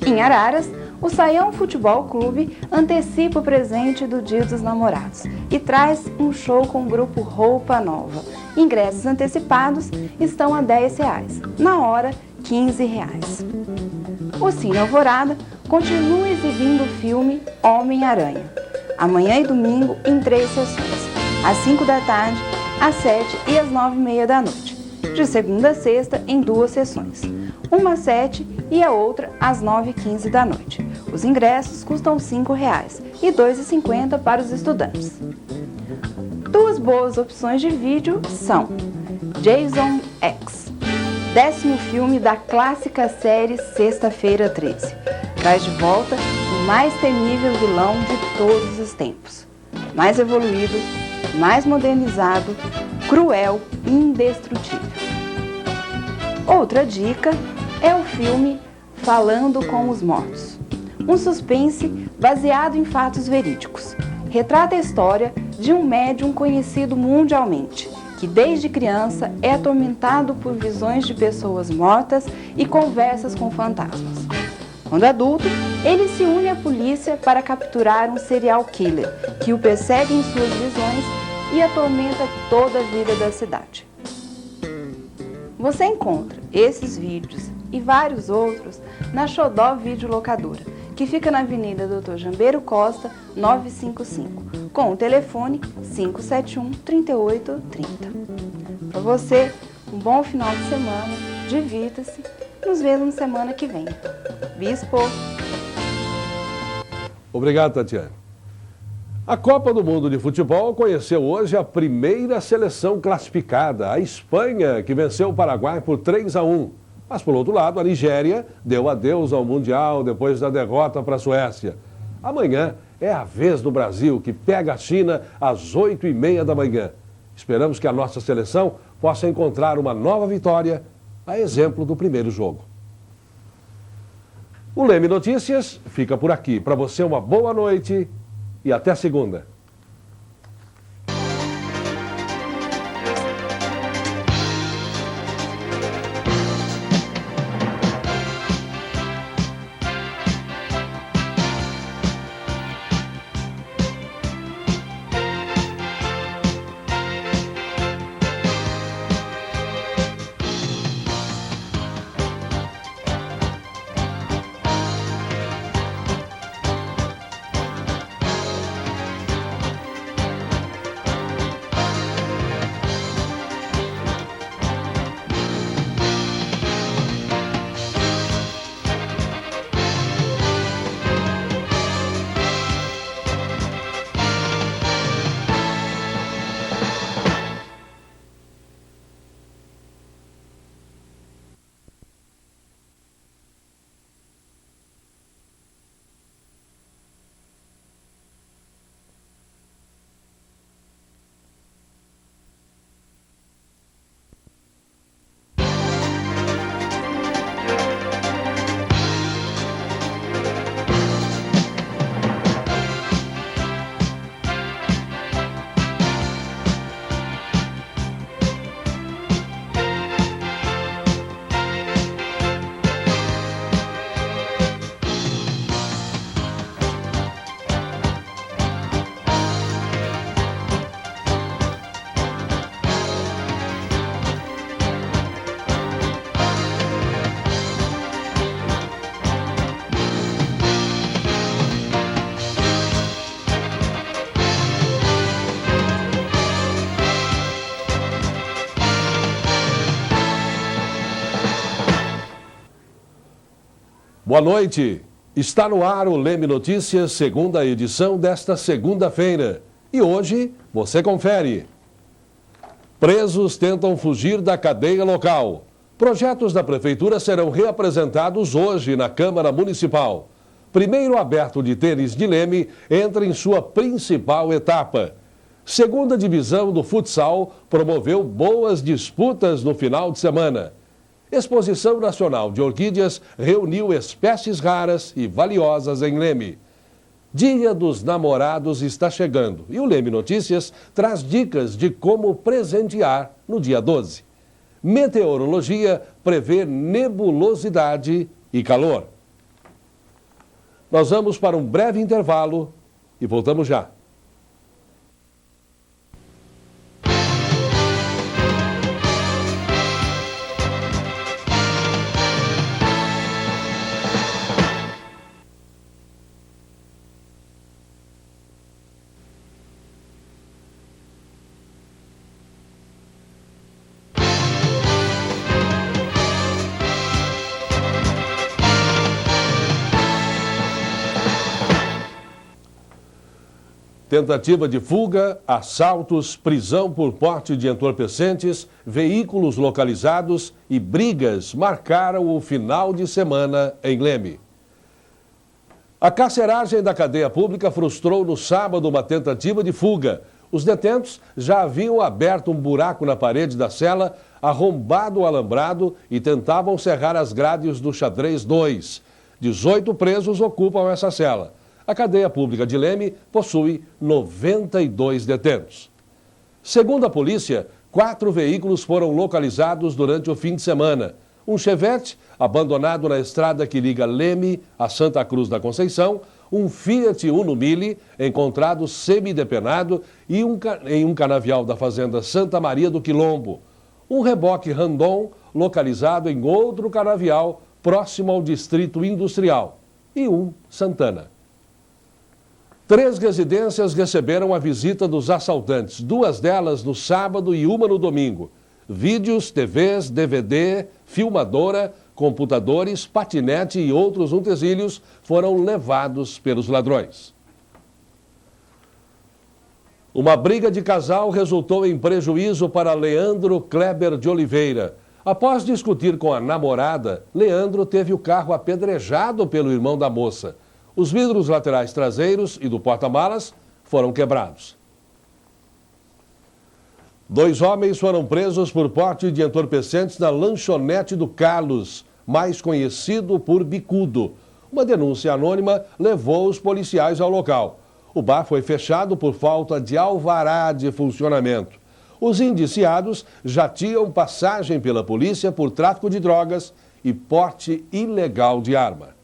Em Araras, o Saião Futebol Clube antecipa o presente do Dia dos Namorados e traz um show com o grupo Roupa Nova. Ingressos antecipados estão a R$10, na hora R$15. O Cine Alvorada continua exibindo o filme Homem-Aranha. Amanhã e domingo em 3 sessões, às 5 da tarde, às 7 e às 9h30 da noite. De segunda a sexta em 2 sessões, uma às 7 e a outra às 9h15 da noite. Os ingressos custam R$ 5,00 e R$ 2,50 para os estudantes. 2 boas opções de vídeo são Jason X, 10º filme da clássica série Sexta-feira 13. Traz de volta o mais temível vilão de todos os tempos. Mais evoluído, mais modernizado, cruel e indestrutível. Outra dica é o filme Falando com os Mortos. Um suspense baseado em fatos verídicos. Retrata a história de um médium conhecido mundialmente, que desde criança é atormentado por visões de pessoas mortas e conversas com fantasmas. Quando adulto, ele se une à polícia para capturar um serial killer que o persegue em suas visões e atormenta toda a vida da cidade. Você encontra esses vídeos e vários outros na Xodó Videolocadora, que fica na Avenida Dr. Jambeiro Costa, 955, com o telefone 571-3830. Para você, um bom final de semana, divirta-se, nos vemos semana que vem. Bispo. Obrigado, Tatiana. A Copa do Mundo de Futebol conheceu hoje a primeira seleção classificada, a Espanha, que venceu o Paraguai por 3-1. Mas, por outro lado, a Nigéria deu adeus ao Mundial depois da derrota para a Suécia. Amanhã é a vez do Brasil, que pega a China às 8h30 da manhã. Esperamos que a nossa seleção possa encontrar uma nova vitória, a exemplo do primeiro jogo. O Leme Notícias fica por aqui. Para você, uma boa noite e até segunda. Boa noite. Está no ar o Leme Notícias, segunda edição desta segunda-feira. E hoje você confere. Presos tentam fugir da cadeia local. Projetos da Prefeitura serão reapresentados hoje na Câmara Municipal. Primeiro aberto de tênis de Leme entra em sua principal etapa. Segunda divisão do futsal promoveu boas disputas no final de semana. Exposição Nacional de Orquídeas reuniu espécies raras e valiosas em Leme. Dia dos Namorados está chegando e o Leme Notícias traz dicas de como presentear no dia 12. Meteorologia prevê nebulosidade e calor. Nós vamos para um breve intervalo e voltamos já. Tentativa de fuga, assaltos, prisão por porte de entorpecentes, veículos localizados e brigas marcaram o final de semana em Leme. A carceragem da cadeia pública frustrou no sábado uma tentativa de fuga. Os detentos já haviam aberto um buraco na parede da cela, arrombado o alambrado e tentavam serrar as grades do xadrez 2. 18 presos ocupam essa cela. A cadeia pública de Leme possui 92 detentos. Segundo a polícia, 4 veículos foram localizados durante o fim de semana. Um Chevette, abandonado na estrada que liga Leme a Santa Cruz da Conceição, um Fiat Uno Mille, encontrado semidepenado, e em um canavial da fazenda Santa Maria do Quilombo. Um reboque Randon, localizado em outro canavial, próximo ao Distrito Industrial. E um Santana. 3 residências receberam a visita dos assaltantes, 2 delas no sábado e uma no domingo. Vídeos, TVs, DVD, filmadora, computadores, patinete e outros utensílios foram levados pelos ladrões. Uma briga de casal resultou em prejuízo para Leandro Kleber de Oliveira. Após discutir com a namorada, Leandro teve o carro apedrejado pelo irmão da moça. Os vidros laterais traseiros e do porta-malas foram quebrados. 2 homens foram presos por porte de entorpecentes na lanchonete do Carlos, mais conhecido por Bicudo. Uma denúncia anônima levou os policiais ao local. O bar foi fechado por falta de alvará de funcionamento. Os indiciados já tinham passagem pela polícia por tráfico de drogas e porte ilegal de arma.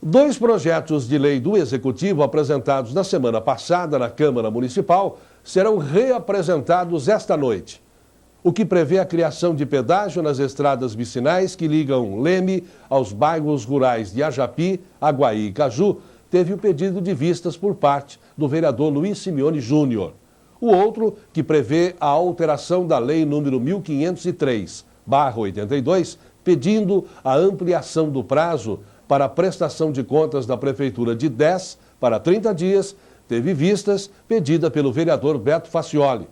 2 projetos de lei do Executivo apresentados na semana passada na Câmara Municipal serão reapresentados esta noite. O que prevê a criação de pedágio nas estradas vicinais que ligam Leme aos bairros rurais de Ajapi, Aguaí e Caju, teve o pedido de vistas por parte do vereador Luiz Simeone Júnior. O outro, que prevê a alteração da Lei número 1503/82, pedindo a ampliação do prazo para a prestação de contas da Prefeitura de 10 para 30 dias, teve vistas pedida pelo vereador Beto Facioli.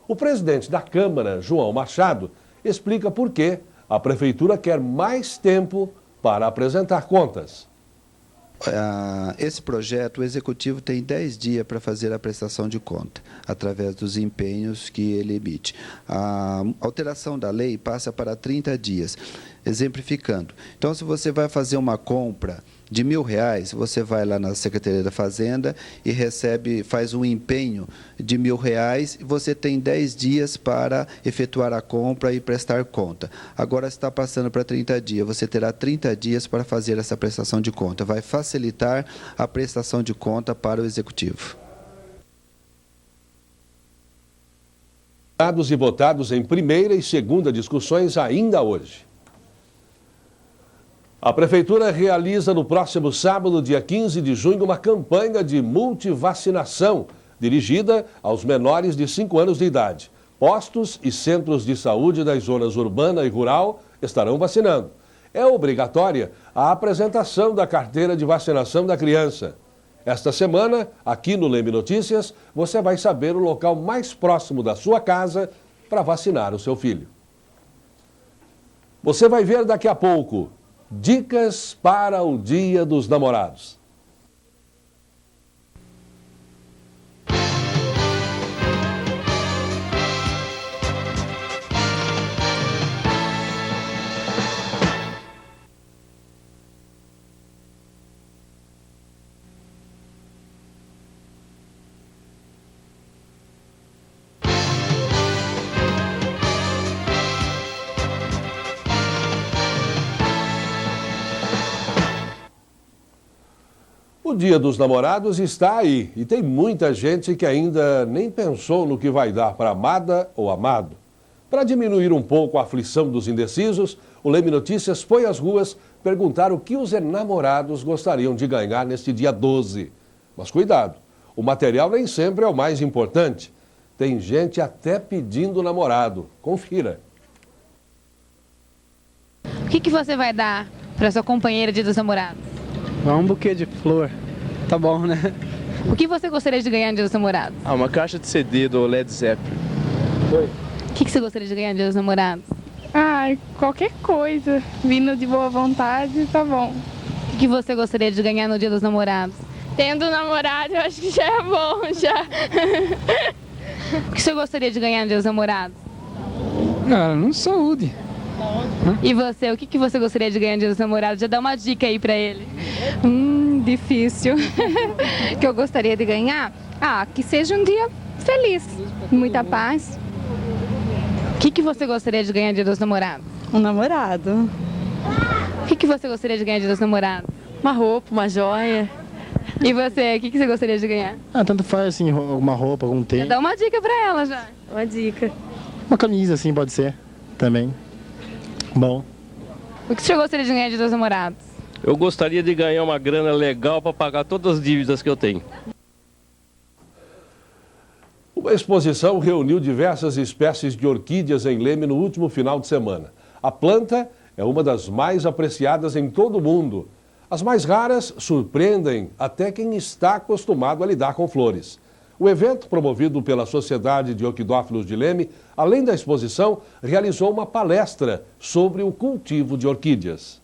O presidente da Câmara, João Machado, explica por que a Prefeitura quer mais tempo para apresentar contas. Esse projeto, o Executivo tem 10 dias para fazer a prestação de conta, através dos empenhos que ele emite. A alteração da lei passa para 30 dias, exemplificando. Então, se você vai fazer uma compra de R$1.000, você vai lá na Secretaria da Fazenda e faz um empenho de R$1.000 e você tem 10 dias para efetuar a compra e prestar conta. Agora está passando para 30 dias, você terá 30 dias para fazer essa prestação de conta. Vai facilitar a prestação de conta para o Executivo. E votados em primeira e segunda discussões ainda hoje. A Prefeitura realiza no próximo sábado, dia 15 de junho, uma campanha de multivacinação dirigida aos menores de 5 anos de idade. Postos e centros de saúde das zonas urbana e rural estarão vacinando. É obrigatória a apresentação da carteira de vacinação da criança. Esta semana, aqui no Leme Notícias, você vai saber o local mais próximo da sua casa para vacinar o seu filho. Você vai ver daqui a pouco dicas para o Dia dos Namorados. O Dia dos Namorados está aí e tem muita gente que ainda nem pensou no que vai dar para amada ou amado. Para diminuir um pouco a aflição dos indecisos, o Leme Notícias foi às ruas perguntar o que os enamorados gostariam de ganhar neste dia 12. Mas cuidado, o material nem sempre é o mais importante. Tem gente até pedindo namorado. Confira. O que você vai dar para sua companheira Dia dos Namorados? Um buquê de flor, tá bom, né? O que você gostaria de ganhar no Dia dos Namorados? Uma caixa de CD do Led Zeppelin. O que você gostaria de ganhar no Dia dos Namorados? Qualquer coisa. Vindo de boa vontade, tá bom. O que você gostaria de ganhar no Dia dos Namorados? Tendo namorado, eu acho que já é bom, já. O que você gostaria de ganhar no Dia dos Namorados? Saúde. E você, o que você gostaria de ganhar no Dia dos Namorados? Já dá uma dica aí pra ele. Difícil. Que eu gostaria de ganhar? Que seja um dia feliz, muita paz. O que você gostaria de ganhar no Dia dos Namorados? Um namorado. O que você gostaria de ganhar no Dia dos Namorados? Uma roupa, uma joia. E você, o que você gostaria de ganhar? Tanto faz, assim, alguma roupa, algum tênis. Dá uma dica pra ela já. Uma dica. Uma camisa, assim, pode ser, também. Bom. O que você gostaria de ganhar no Dia dos Namorados? Eu gostaria de ganhar uma grana legal para pagar todas as dívidas que eu tenho. Uma exposição reuniu diversas espécies de orquídeas em Leme no último final de semana. A planta é uma das mais apreciadas em todo o mundo. As mais raras surpreendem até quem está acostumado a lidar com flores. O evento, promovido pela Sociedade de Orquidófilos de Leme, além da exposição, realizou uma palestra sobre o cultivo de orquídeas.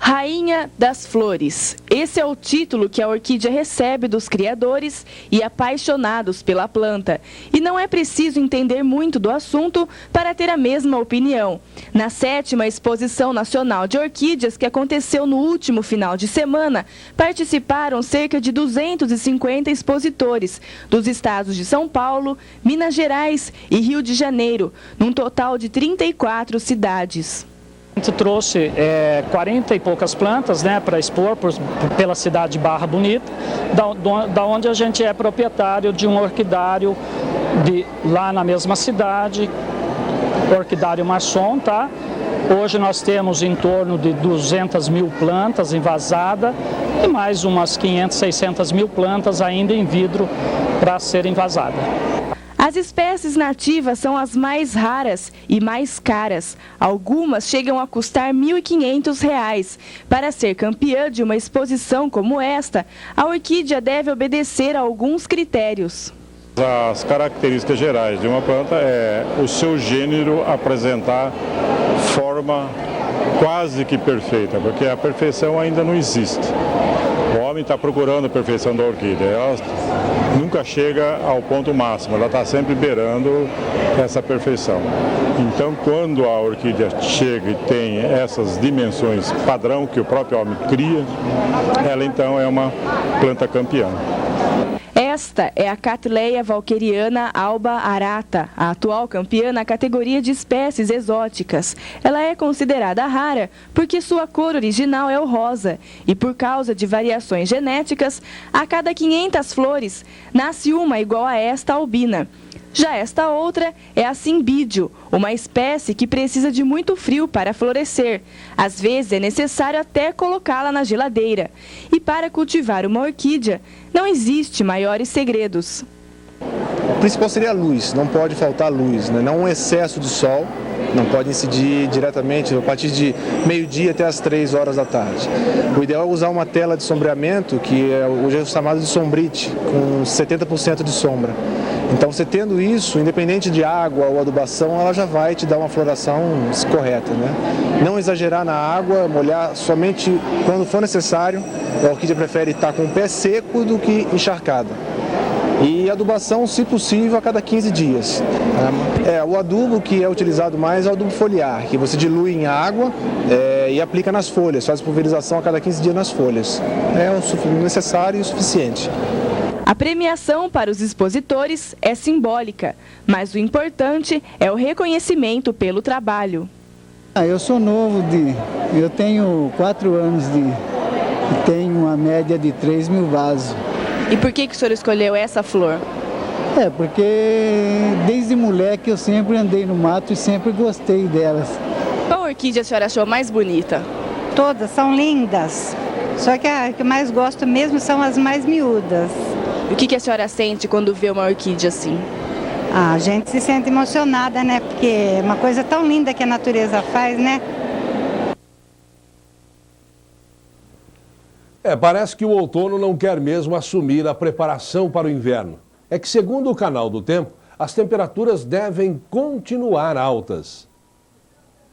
Rainha das Flores. Esse é o título que a orquídea recebe dos criadores e apaixonados pela planta. E não é preciso entender muito do assunto para ter a mesma opinião. Na 7ª Exposição Nacional de Orquídeas, que aconteceu no último final de semana, participaram cerca de 250 expositores dos estados de São Paulo, Minas Gerais e Rio de Janeiro, num total de 34 cidades. A gente trouxe 40 e poucas plantas, né, para expor pela cidade de Barra Bonita, da onde a gente é proprietário de um orquidário lá na mesma cidade, orquidário Marson, tá? Hoje nós temos em torno de 200 mil plantas envasadas e mais umas 500, 600 mil plantas ainda em vidro para serem envasadas. As espécies nativas são as mais raras e mais caras. Algumas chegam a custar R$ 1.500. Para ser campeã de uma exposição como esta, a orquídea deve obedecer a alguns critérios. As características gerais de uma planta é o seu gênero apresentar forma quase que perfeita, porque a perfeição ainda não existe. O homem está procurando a perfeição da orquídea, ela nunca chega ao ponto máximo, ela está sempre beirando essa perfeição. Então, quando a orquídea chega e tem essas dimensões padrão que o próprio homem cria, ela então é uma planta campeã. Esta é a Cattleya walkeriana alba arata, a atual campeã na categoria de espécies exóticas. Ela é considerada rara porque sua cor original é o rosa e por causa de variações genéticas, a cada 500 flores nasce uma igual a esta albina. Já esta outra é a cimbídio, uma espécie que precisa de muito frio para florescer. Às vezes é necessário até colocá-la na geladeira. E para cultivar uma orquídea, não existe maiores segredos. O principal seria a luz, não pode faltar luz, né? Não um excesso de sol, não pode incidir diretamente a partir de meio-dia até as 3 horas da tarde. O ideal é usar uma tela de sombreamento, que hoje é chamado de sombrite, com 70% de sombra. Então, você tendo isso, independente de água ou adubação, ela já vai te dar uma floração correta, né? Não exagerar na água, molhar somente quando for necessário. A orquídea prefere estar com o pé seco do que encharcada. E adubação, se possível, a cada 15 dias. O adubo que é utilizado mais é o adubo foliar, que você dilui em água e aplica nas folhas, faz pulverização a cada 15 dias nas folhas. É o necessário e o suficiente. A premiação para os expositores é simbólica, mas o importante é o reconhecimento pelo trabalho. Eu sou novo, eu tenho 4 anos e tenho uma média de 3 mil vasos. E por que o senhor escolheu essa flor? Porque desde moleque eu sempre andei no mato e sempre gostei delas. Qual orquídea a senhora achou mais bonita? Todas são lindas, só que a que eu mais gosto mesmo são as mais miúdas. E o que a senhora sente quando vê uma orquídea assim? A gente se sente emocionada, né? Porque é uma coisa tão linda que a natureza faz, né? Parece que o outono não quer mesmo assumir a preparação para o inverno. É que, segundo o Canal do Tempo, as temperaturas devem continuar altas.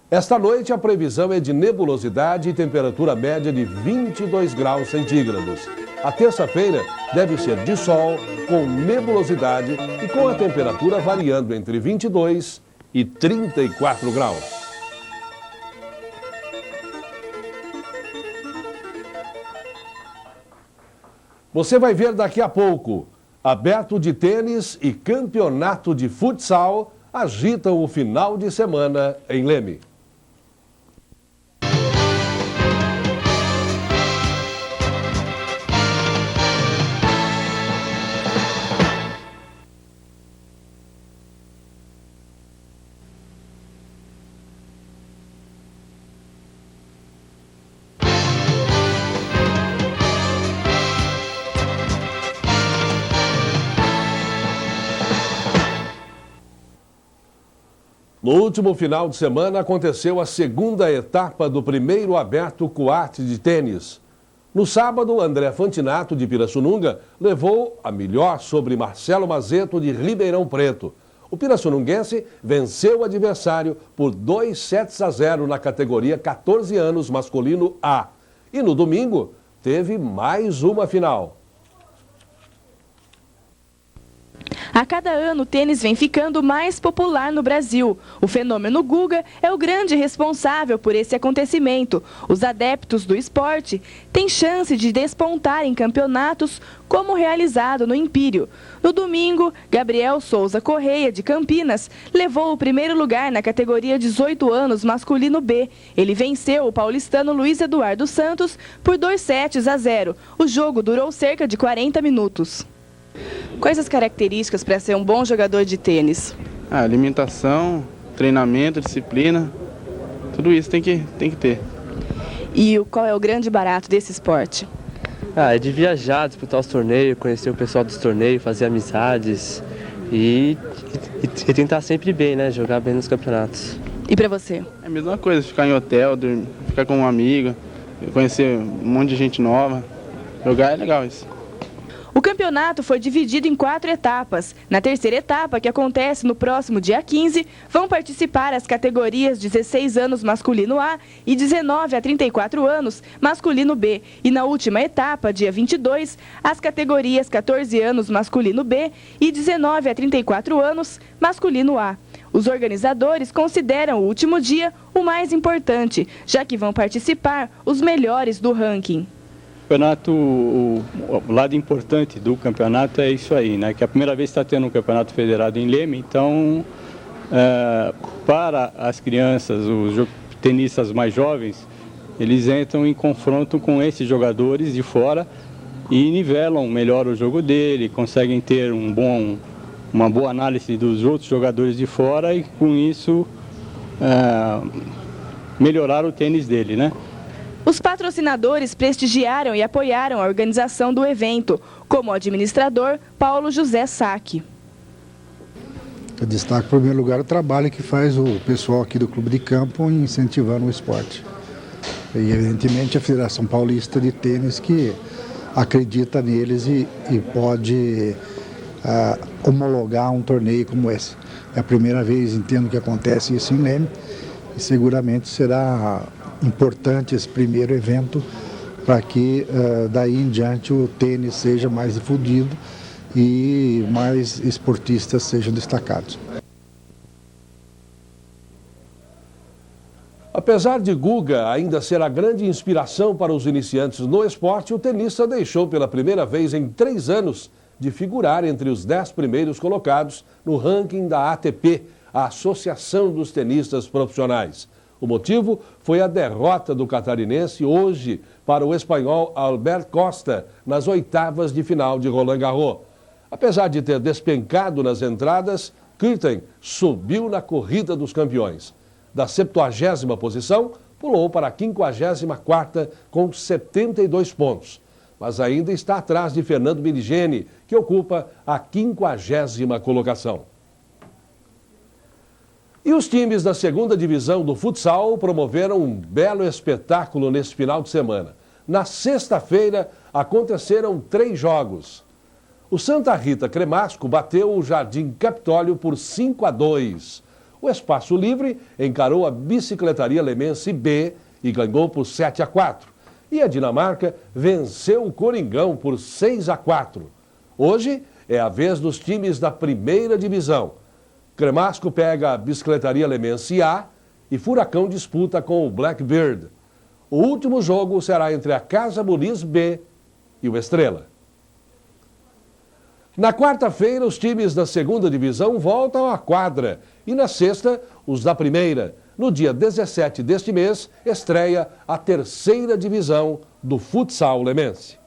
Esta noite, a previsão é de nebulosidade e temperatura média de 22 graus centígrados. A terça-feira deve ser de sol, com nebulosidade e com a temperatura variando entre 22 e 34 graus. Você vai ver daqui a pouco. Aberto de tênis e campeonato de futsal agitam o final de semana em Leme. No último final de semana aconteceu a segunda etapa do primeiro aberto Coate de tênis. No sábado, André Fantinato, de Pirassununga, levou a melhor sobre Marcelo Mazeto, de Ribeirão Preto. O pirassununguense venceu o adversário por 2-0 na categoria 14 anos masculino A. E no domingo, teve mais uma final. A cada ano, o tênis vem ficando mais popular no Brasil. O fenômeno Guga é o grande responsável por esse acontecimento. Os adeptos do esporte têm chance de despontar em campeonatos, como realizado no Empírio. No domingo, Gabriel Souza Correia, de Campinas, levou o primeiro lugar na categoria 18 anos masculino B. Ele venceu o paulistano Luiz Eduardo Santos por 2-0. O jogo durou cerca de 40 minutos. Quais as características para ser um bom jogador de tênis? Alimentação, treinamento, disciplina, tudo isso tem que ter. E qual é o grande barato desse esporte? É de viajar, disputar os torneios, conhecer o pessoal dos torneios, fazer amizades e tentar sempre bem, né? Jogar bem nos campeonatos. E para você? É a mesma coisa, ficar em hotel, ficar com uma amiga, conhecer um monte de gente nova. Jogar é legal isso. O campeonato foi dividido em 4 etapas. Na terceira etapa, que acontece no próximo dia 15, vão participar as categorias 16 anos masculino A e 19 a 34 anos masculino B. E na última etapa, dia 22, as categorias 14 anos masculino B e 19 a 34 anos masculino A. Os organizadores consideram o último dia o mais importante, já que vão participar os melhores do ranking. Campeonato, o lado importante do campeonato é isso aí, né? Que é a primeira vez que está tendo um campeonato federado em Leme, então para as crianças, os tenistas mais jovens, eles entram em confronto com esses jogadores de fora e nivelam melhor o jogo dele, conseguem ter uma boa análise dos outros jogadores de fora e com isso melhorar o tênis dele, né? Os patrocinadores prestigiaram e apoiaram a organização do evento, como o administrador Paulo José Saque. Eu destaco, em primeiro lugar, o trabalho que faz o pessoal aqui do Clube de Campo incentivando o esporte. E, evidentemente, a Federação Paulista de Tênis que acredita neles e pode homologar um torneio como esse. É a primeira vez, entendo, que acontece isso em Leme e seguramente será importante esse primeiro evento para que daí em diante o tênis seja mais difundido e mais esportistas sejam destacados. Apesar de Guga ainda ser a grande inspiração para os iniciantes no esporte, o tenista deixou pela primeira vez em 3 anos de figurar entre os 10 primeiros colocados no ranking da ATP, a Associação dos Tenistas Profissionais. O motivo foi a derrota do catarinense hoje para o espanhol Albert Costa nas oitavas de final de Roland Garros. Apesar de ter despencado nas entradas, Kirten subiu na corrida dos campeões. Da 70ª posição, pulou para a 54ª com 72 pontos. Mas ainda está atrás de Fernando Meligeni, que ocupa a 50ª colocação. E os times da 2ª divisão do futsal promoveram um belo espetáculo nesse final de semana. Na sexta-feira, aconteceram 3 jogos. O Santa Rita Cremasco bateu o Jardim Capitólio por 5-2. O Espaço Livre encarou a Bicicletaria Lemense B e ganhou por 7-4. E a Dinamarca venceu o Coringão por 6-4. Hoje é a vez dos times da primeira divisão. Cremasco pega a Bicicletaria Lemense A e Furacão disputa com o Blackbird. O último jogo será entre a Casa Muniz B e o Estrela. Na quarta-feira, os times da segunda divisão voltam à quadra. E na sexta, os da primeira. No dia 17 deste mês, estreia a terceira divisão do futsal lemense.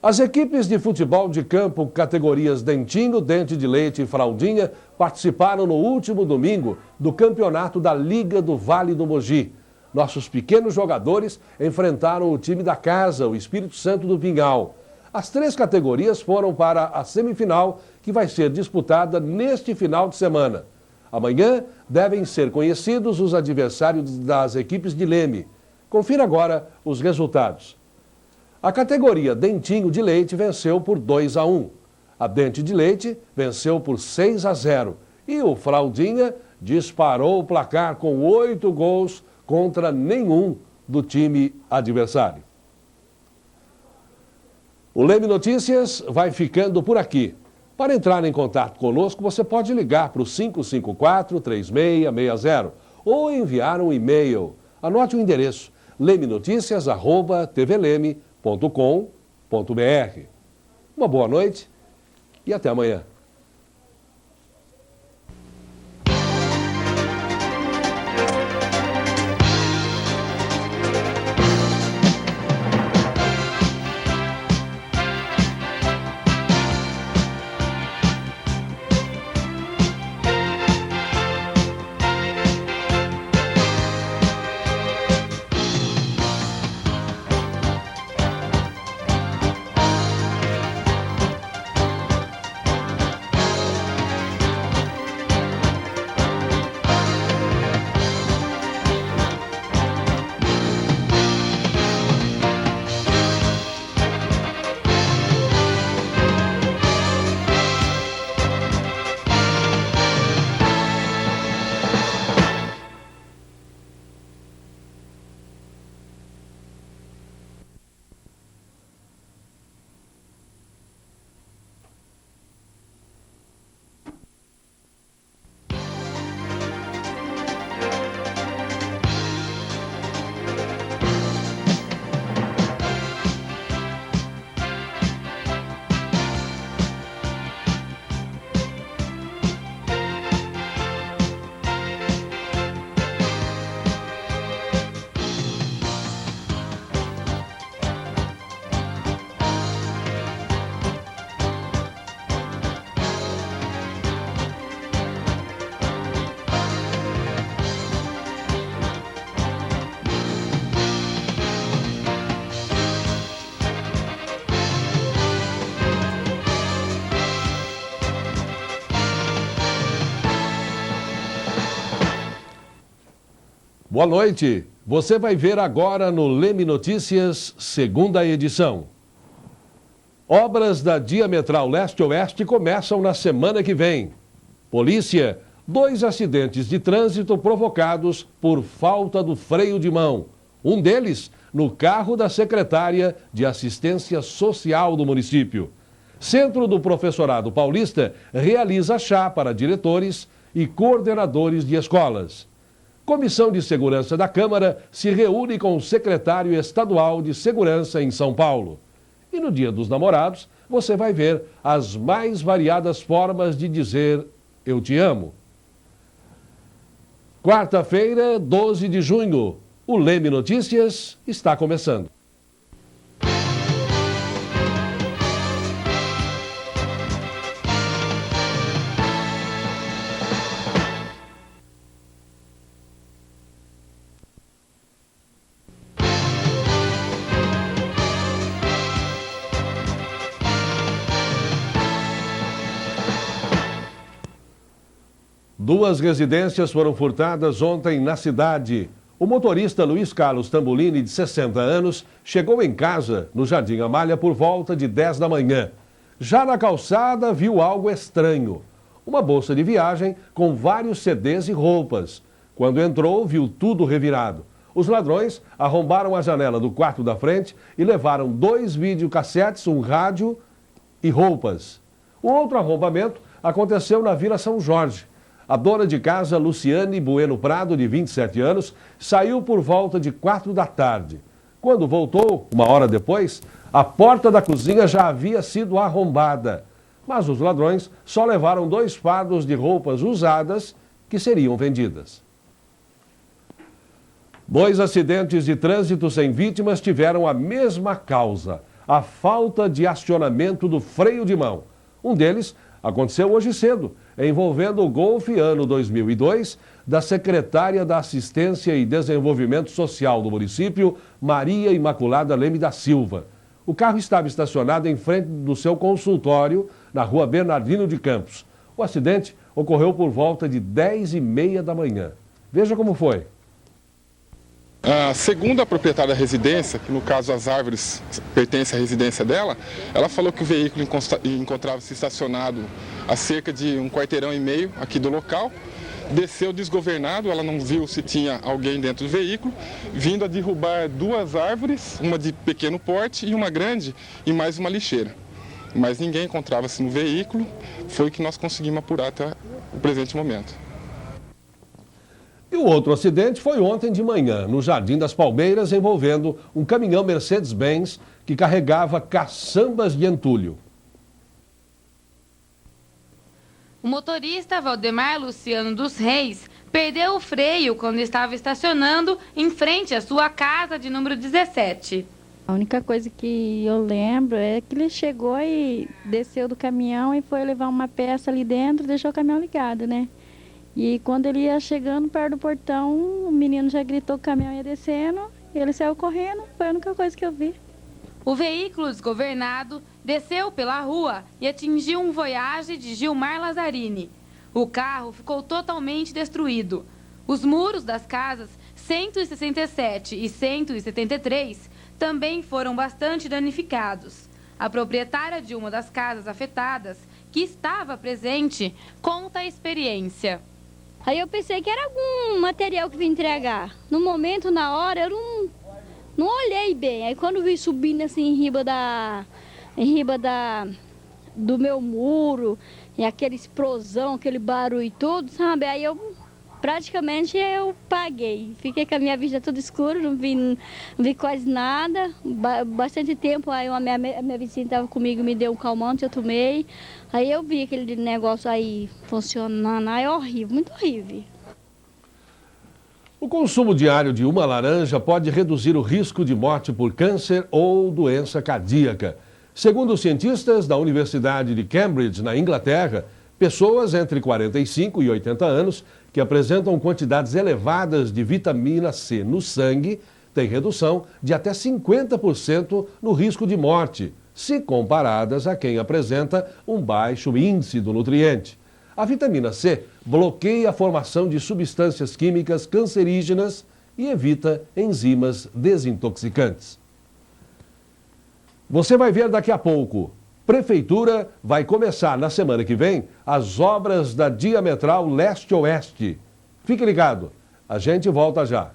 As equipes de futebol de campo categorias Dentinho, Dente de Leite e Fraldinha participaram no último domingo do campeonato da Liga do Vale do Mogi. Nossos pequenos jogadores enfrentaram o time da casa, o Espírito Santo do Pinhal. As 3 categorias foram para a semifinal, que vai ser disputada neste final de semana. Amanhã devem ser conhecidos os adversários das equipes de Leme. Confira agora os resultados. A categoria Dentinho de Leite venceu por 2-1. A Dente de Leite venceu por 6-0. E o Fraldinha disparou o placar com 8 gols contra nenhum do time adversário. O Leme Notícias vai ficando por aqui. Para entrar em contato conosco, você pode ligar para o 554-3660 ou enviar um e-mail. Anote o endereço: lemenoticias@tvleme.com.br. Uma boa noite e até amanhã. Boa noite. Você vai ver agora no Leme Notícias, segunda edição. Obras da Diametral Leste-Oeste começam na semana que vem. Polícia, 2 acidentes de trânsito provocados por falta do freio de mão. Um deles no carro da secretária de Assistência Social do município. Centro do Professorado Paulista realiza chá para diretores e coordenadores de escolas. Comissão de Segurança da Câmara se reúne com o secretário estadual de Segurança em São Paulo. E no Dia dos Namorados, você vai ver as mais variadas formas de dizer eu te amo. Quarta-feira, 12 de junho, o Leme Notícias está começando. Duas residências foram furtadas ontem na cidade. O motorista Luiz Carlos Tambolini, de 60 anos, chegou em casa, no Jardim Amália, por volta de 10 da manhã. Já na calçada, viu algo estranho. Uma bolsa de viagem com vários CDs e roupas. Quando entrou, viu tudo revirado. Os ladrões arrombaram a janela do quarto da frente e levaram 2 videocassetes, um rádio e roupas. O outro arrombamento aconteceu na Vila São Jorge. A dona de casa, Luciane Bueno Prado, de 27 anos, saiu por volta de 4 da tarde. Quando voltou, 1 hora depois, a porta da cozinha já havia sido arrombada. Mas os ladrões só levaram 2 fardos de roupas usadas que seriam vendidas. 2 acidentes de trânsito sem vítimas tiveram a mesma causa: a falta de acionamento do freio de mão. Um deles aconteceu hoje cedo, envolvendo o Golf ano 2002 da secretária da Assistência e Desenvolvimento Social do município, Maria Imaculada Leme da Silva. O carro estava estacionado em frente do seu consultório, na rua Bernardino de Campos. O acidente ocorreu por volta de 10h30 da manhã. Veja como foi. Segundo a proprietária da residência, que no caso as árvores pertencem à residência dela, ela falou que o veículo encontrava-se estacionado a cerca de 1,5 quarteirão aqui do local. Desceu desgovernado, ela não viu se tinha alguém dentro do veículo, vindo a derrubar 2 árvores, uma de pequeno porte e uma grande, e mais uma lixeira. Mas ninguém encontrava-se no veículo, foi o que nós conseguimos apurar até o presente momento. E o outro acidente foi ontem de manhã, no Jardim das Palmeiras, envolvendo um caminhão Mercedes-Benz que carregava caçambas de entulho. O motorista Valdemar Luciano dos Reis perdeu o freio quando estava estacionando em frente à sua casa de número 17. A única coisa que eu lembro é que ele chegou e desceu do caminhão e foi levar uma peça ali dentro e deixou o caminhão ligado, né? E quando ele ia chegando perto do portão, o menino já gritou que o caminhão ia descendo, e ele saiu correndo, foi a única coisa que eu vi. O veículo desgovernado desceu pela rua e atingiu um Voyage de Gilmar Lazzarini. O carro ficou totalmente destruído. Os muros das casas 167 e 173 também foram bastante danificados. A proprietária de uma das casas afetadas, que estava presente, conta a experiência. Aí eu pensei que era algum material que vinha entregar. No momento, na hora, eu não olhei bem. Aí quando vi subindo assim em riba do meu muro, e aquela explosão, aquele barulho e tudo, sabe? Aí praticamente eu paguei. Fiquei com a minha vista tudo escura, não vi quase nada. Bastante tempo, aí a minha vizinha estava comigo, me deu um calmante, eu tomei. Aí eu vi aquele negócio aí funcionando, aí é horrível, muito horrível. O consumo diário de uma laranja pode reduzir o risco de morte por câncer ou doença cardíaca. Segundo os cientistas da Universidade de Cambridge, na Inglaterra, pessoas entre 45 e 80 anos que apresentam quantidades elevadas de vitamina C no sangue têm redução de até 50% no risco de morte, se comparadas a quem apresenta um baixo índice do nutriente. A vitamina C bloqueia a formação de substâncias químicas cancerígenas e evita enzimas desintoxicantes. Você vai ver daqui a pouco. Prefeitura vai começar na semana que vem as obras da Diametral Leste-Oeste. Fique ligado, a gente volta já.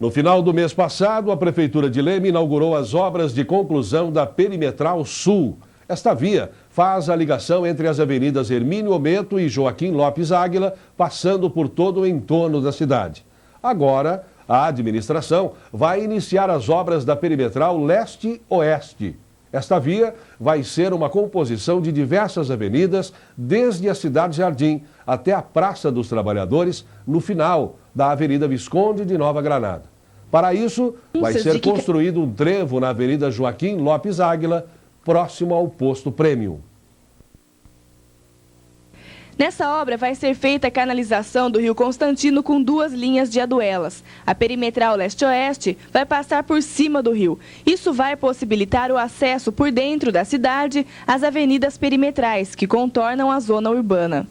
No final do mês passado, a Prefeitura de Leme inaugurou as obras de conclusão da Perimetral Sul. Esta via faz a ligação entre as avenidas Hermínio Ometo e Joaquim Lopes Águila, passando por todo o entorno da cidade. Agora, a administração vai iniciar as obras da Perimetral Leste-Oeste. Esta via vai ser uma composição de diversas avenidas, desde a Cidade Jardim até a Praça dos Trabalhadores, no final da Avenida Visconde de Nova Granada. Para isso, vai ser construído um trevo na Avenida Joaquim Lopes Águila, próximo ao posto Premium. Nessa obra vai ser feita a canalização do Rio Constantino com 2 linhas de aduelas. A perimetral leste-oeste vai passar por cima do rio. Isso vai possibilitar o acesso por dentro da cidade às avenidas perimetrais, que contornam a zona urbana.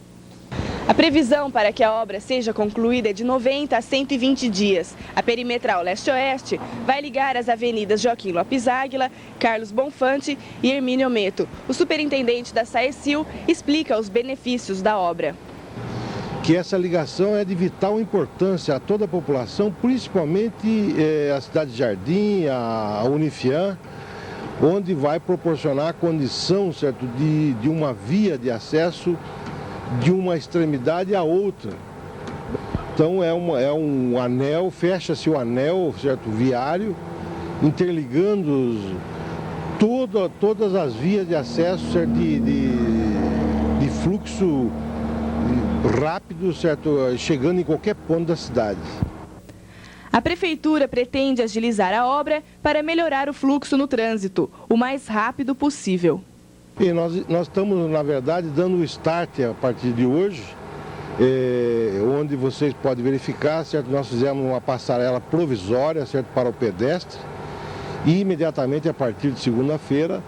A previsão para que a obra seja concluída é de 90 a 120 dias. A perimetral leste-oeste vai ligar as avenidas Joaquim Lopes Águila, Carlos Bonfante e Hermínio Meto. O superintendente da Saecil explica os benefícios da obra. Que essa ligação é de vital importância a toda a população, principalmente a cidade de Jardim, a Unifiam, onde vai proporcionar a condição, certo, de uma via de acesso de uma extremidade à outra. Então é um anel, fecha-se o anel, certo, viário, interligando todas as vias de acesso, certo, de fluxo rápido, certo, chegando em qualquer ponto da cidade. A Prefeitura pretende agilizar a obra para melhorar o fluxo no trânsito, o mais rápido possível. E nós estamos, na verdade, dando o start a partir de hoje, onde vocês podem verificar, certo? Nós fizemos uma passarela provisória, certo, para o pedestre, e imediatamente a partir de segunda-feira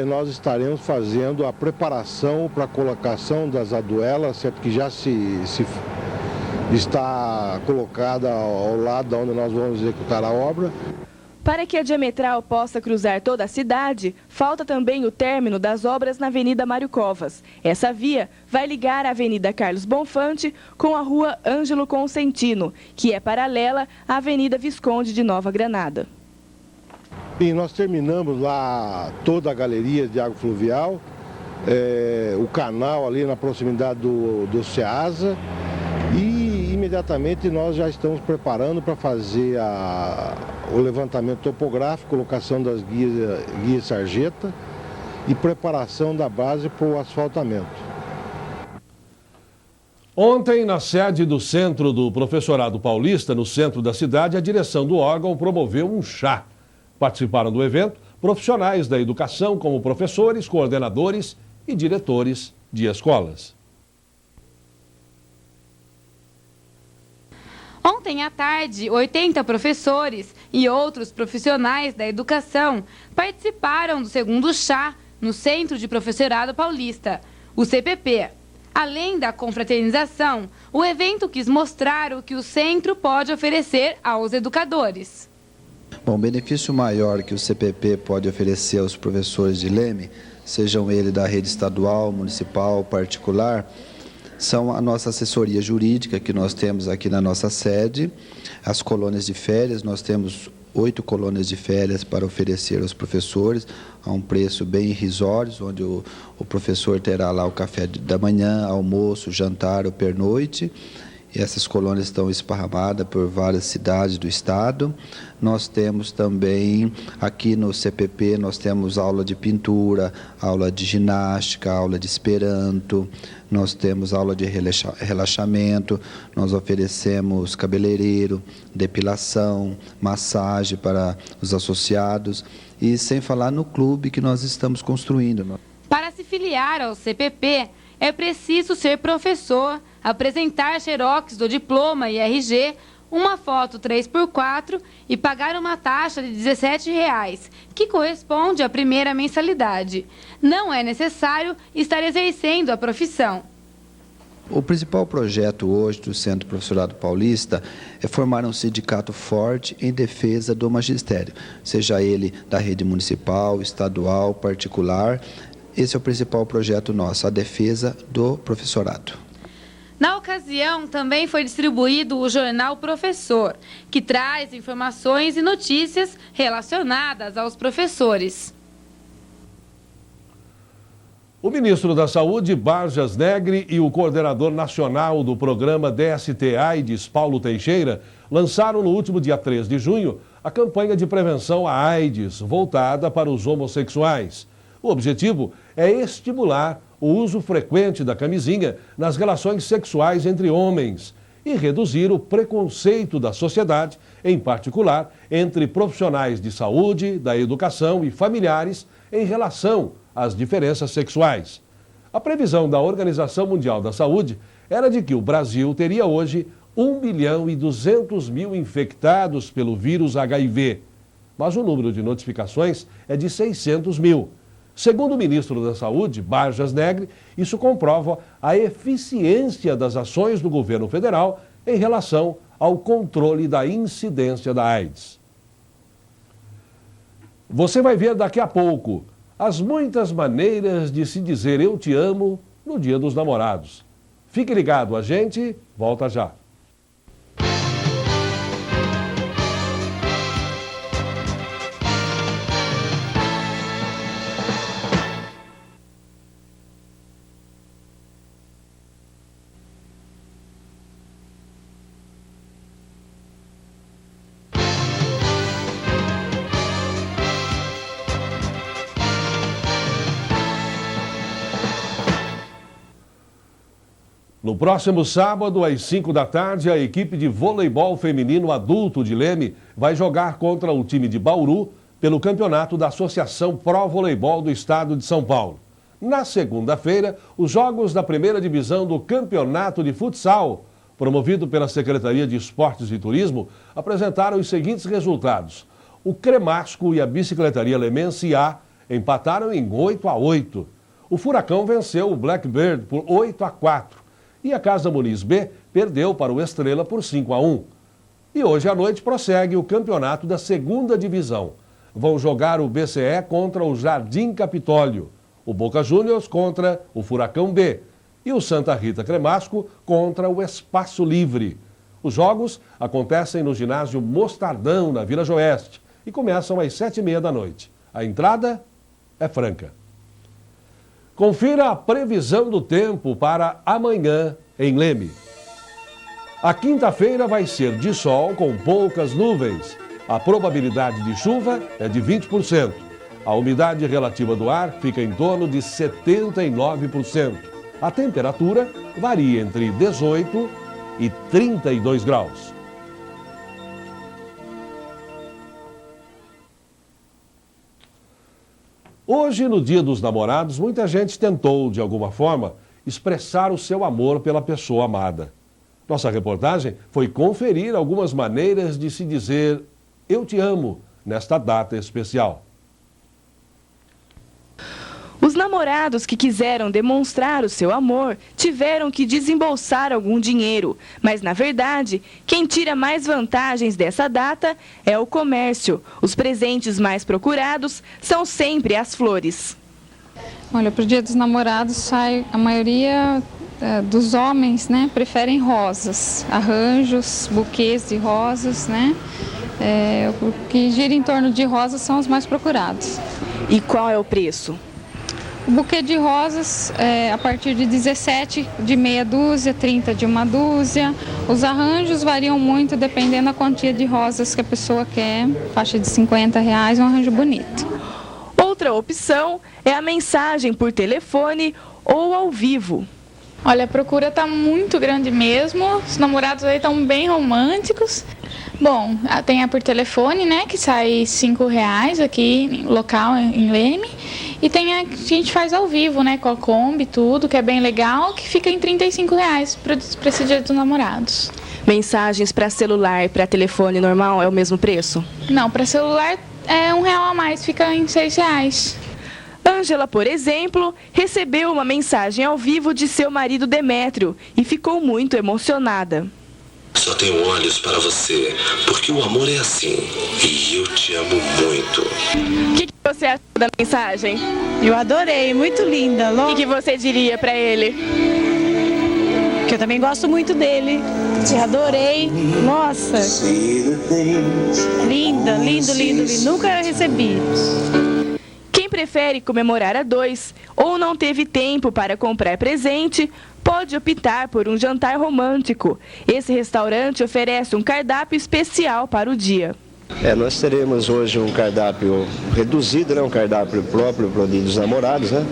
nós estaremos fazendo a preparação para a colocação das aduelas, certo, que já está colocada ao lado onde nós vamos executar a obra. Para que a diametral possa cruzar toda a cidade, falta também o término das obras na Avenida Mário Covas. Essa via vai ligar a Avenida Carlos Bonfante com a Rua Ângelo Consentino, que é paralela à Avenida Visconde de Nova Granada. E nós terminamos lá toda a galeria de água fluvial, o canal ali na proximidade do Ceasa, e imediatamente nós já estamos preparando para fazer o levantamento topográfico, colocação das guias sarjeta e preparação da base para o asfaltamento. Ontem, na sede do Centro do Professorado Paulista, no centro da cidade, a direção do órgão promoveu um chá. Participaram do evento profissionais da educação, como professores, coordenadores e diretores de escolas. Ontem à tarde, 80 professores e outros profissionais da educação participaram do segundo chá no Centro de Professorado Paulista, o CPP. Além da confraternização, o evento quis mostrar o que o centro pode oferecer aos educadores. Bom, o benefício maior que o CPP pode oferecer aos professores de Leme, sejam eles da rede estadual, municipal, particular, são a nossa assessoria jurídica que nós temos aqui na nossa sede, as colônias de férias, nós temos 8 colônias de férias para oferecer aos professores a um preço bem irrisório, onde o professor terá lá o café da manhã, almoço, jantar ou pernoite. E essas colônias estão esparramadas por várias cidades do estado. Nós temos também, aqui no CPP, nós temos aula de pintura, aula de ginástica, aula de esperanto, nós temos aula de relaxamento, nós oferecemos cabeleireiro, depilação, massagem para os associados, e sem falar no clube que nós estamos construindo. Para se filiar ao CPP, é preciso ser professor, apresentar xerox do diploma e RG, uma foto 3x4 e pagar uma taxa de R$ 17,00, que corresponde à primeira mensalidade. Não é necessário estar exercendo a profissão. O principal projeto hoje do Centro Professorado Paulista é formar um sindicato forte em defesa do magistério, seja ele da rede municipal, estadual, particular. Esse é o principal projeto nosso, a defesa do professorado. Na ocasião, também foi distribuído o jornal Professor, que traz informações e notícias relacionadas aos professores. O ministro da Saúde, Barjas Negri, e o coordenador nacional do programa DST-AIDS, Paulo Teixeira, lançaram no último dia 3 de junho a campanha de prevenção à AIDS, voltada para os homossexuais. O objetivo é estimular o uso frequente da camisinha nas relações sexuais entre homens e reduzir o preconceito da sociedade em particular entre profissionais de saúde, da educação e familiares em relação às diferenças sexuais. A previsão da Organização Mundial da Saúde era de que o Brasil teria hoje 1.200.000 infectados pelo vírus HIV, mas o número de notificações é de 600.000. Segundo o ministro da Saúde, Barjas Negre, isso comprova a eficiência das ações do governo federal em relação ao controle da incidência da AIDS. Você vai ver daqui a pouco as muitas maneiras de se dizer eu te amo no Dia dos Namorados. Fique ligado, a gente volta já. No próximo sábado, às 5 da tarde, a equipe de voleibol feminino adulto de Leme vai jogar contra o time de Bauru pelo campeonato da Associação Pro Voleibol do Estado de São Paulo. Na segunda-feira, os jogos da primeira divisão do Campeonato de Futsal, promovido pela Secretaria de Esportes e Turismo, apresentaram os seguintes resultados. O Cremasco e a Bicicletaria Lemense A empataram em 8-8. O Furacão venceu o Blackbird por 8-4. E a Casa Muniz B perdeu para o Estrela por 5-1. E hoje à noite prossegue o campeonato da segunda divisão. Vão jogar o BCE contra o Jardim Capitólio, o Boca Juniors contra o Furacão B e o Santa Rita Cremasco contra o Espaço Livre. Os jogos acontecem no ginásio Mostardão, na Vila Joeste, e começam às 7h30 da noite. A entrada é franca. Confira a previsão do tempo para amanhã em Leme. A quinta-feira vai ser de sol com poucas nuvens. A probabilidade de chuva é de 20%. A umidade relativa do ar fica em torno de 79%. A temperatura varia entre 18 e 32 graus. Hoje, no Dia dos Namorados, muita gente tentou, de alguma forma, expressar o seu amor pela pessoa amada. Nossa reportagem foi conferir algumas maneiras de se dizer eu te amo nesta data especial. Os namorados que quiseram demonstrar o seu amor tiveram que desembolsar algum dinheiro. Mas, na verdade, quem tira mais vantagens dessa data é o comércio. Os presentes mais procurados são sempre as flores. Olha, para o Dia dos Namorados, a maioria dos homens, né, preferem rosas, arranjos, buquês de rosas, né? O que gira em torno de rosas são os mais procurados. E qual é o preço? O buquê de rosas é a partir de 17 de meia dúzia, 30 de uma dúzia. Os arranjos variam muito dependendo da quantia de rosas que a pessoa quer. Faixa de R$50, um arranjo bonito. Outra opção é a mensagem por telefone ou ao vivo. Olha, a procura está muito grande mesmo. Os namorados aí estão bem românticos. Bom, tem a por telefone, né, que sai R$5 aqui, local em Leme. E tem a que a gente faz ao vivo, né, com a Kombi, tudo, que é bem legal, que fica em R$35 para esse Dia dos Namorados. Mensagens para celular e para telefone normal é o mesmo preço? Não, para celular é R$1 a mais, fica em R$6. Ângela, por exemplo, recebeu uma mensagem ao vivo de seu marido Demétrio e ficou muito emocionada. Só tenho olhos para você, porque o amor é assim, e eu te amo muito. O que você achou da mensagem? Eu adorei, muito linda. O que você diria para ele? Que eu também gosto muito dele. Adorei. Nossa. Linda, lindo, lindo, lindo. Nunca recebi. Quem prefere comemorar a dois ou não teve tempo para comprar presente, pode optar por um jantar romântico. Esse restaurante oferece um cardápio especial para o dia. Nós teremos hoje um cardápio reduzido, né? Um cardápio próprio para o Dia dos Namorados, né?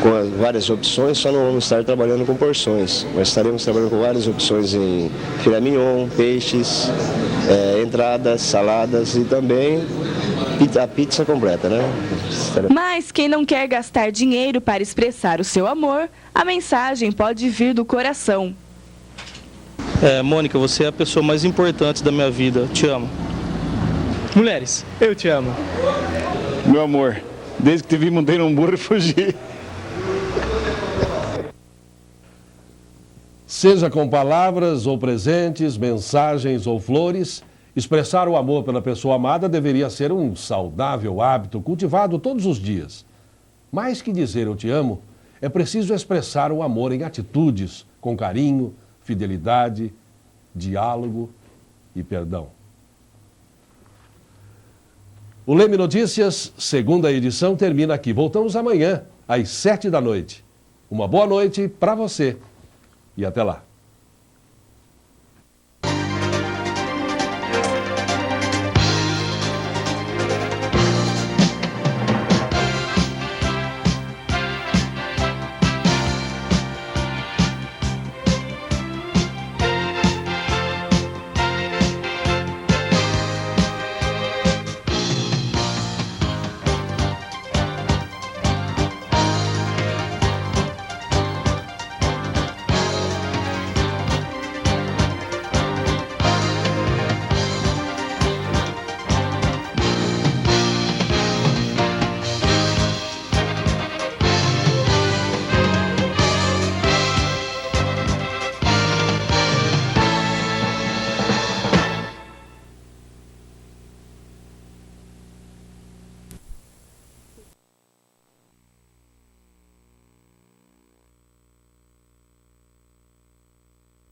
com várias opções, só não vamos estar trabalhando com porções, mas estaremos trabalhando com várias opções em filé mignon, peixes, entradas, saladas e também a pizza completa, né? Mas quem não quer gastar dinheiro para expressar o seu amor, a mensagem pode vir do coração. Mônica, você é a pessoa mais importante da minha vida, eu te amo. Mulheres, eu te amo. Meu amor, desde que te vi, montei num burro e fugi. Seja com palavras ou presentes, mensagens ou flores, expressar o amor pela pessoa amada deveria ser um saudável hábito cultivado todos os dias. Mais que dizer eu te amo, é preciso expressar o amor em atitudes, com carinho, fidelidade, diálogo e perdão. O Leme Notícias, segunda edição, termina aqui. Voltamos amanhã, às 7 da noite. Uma boa noite para você e até lá.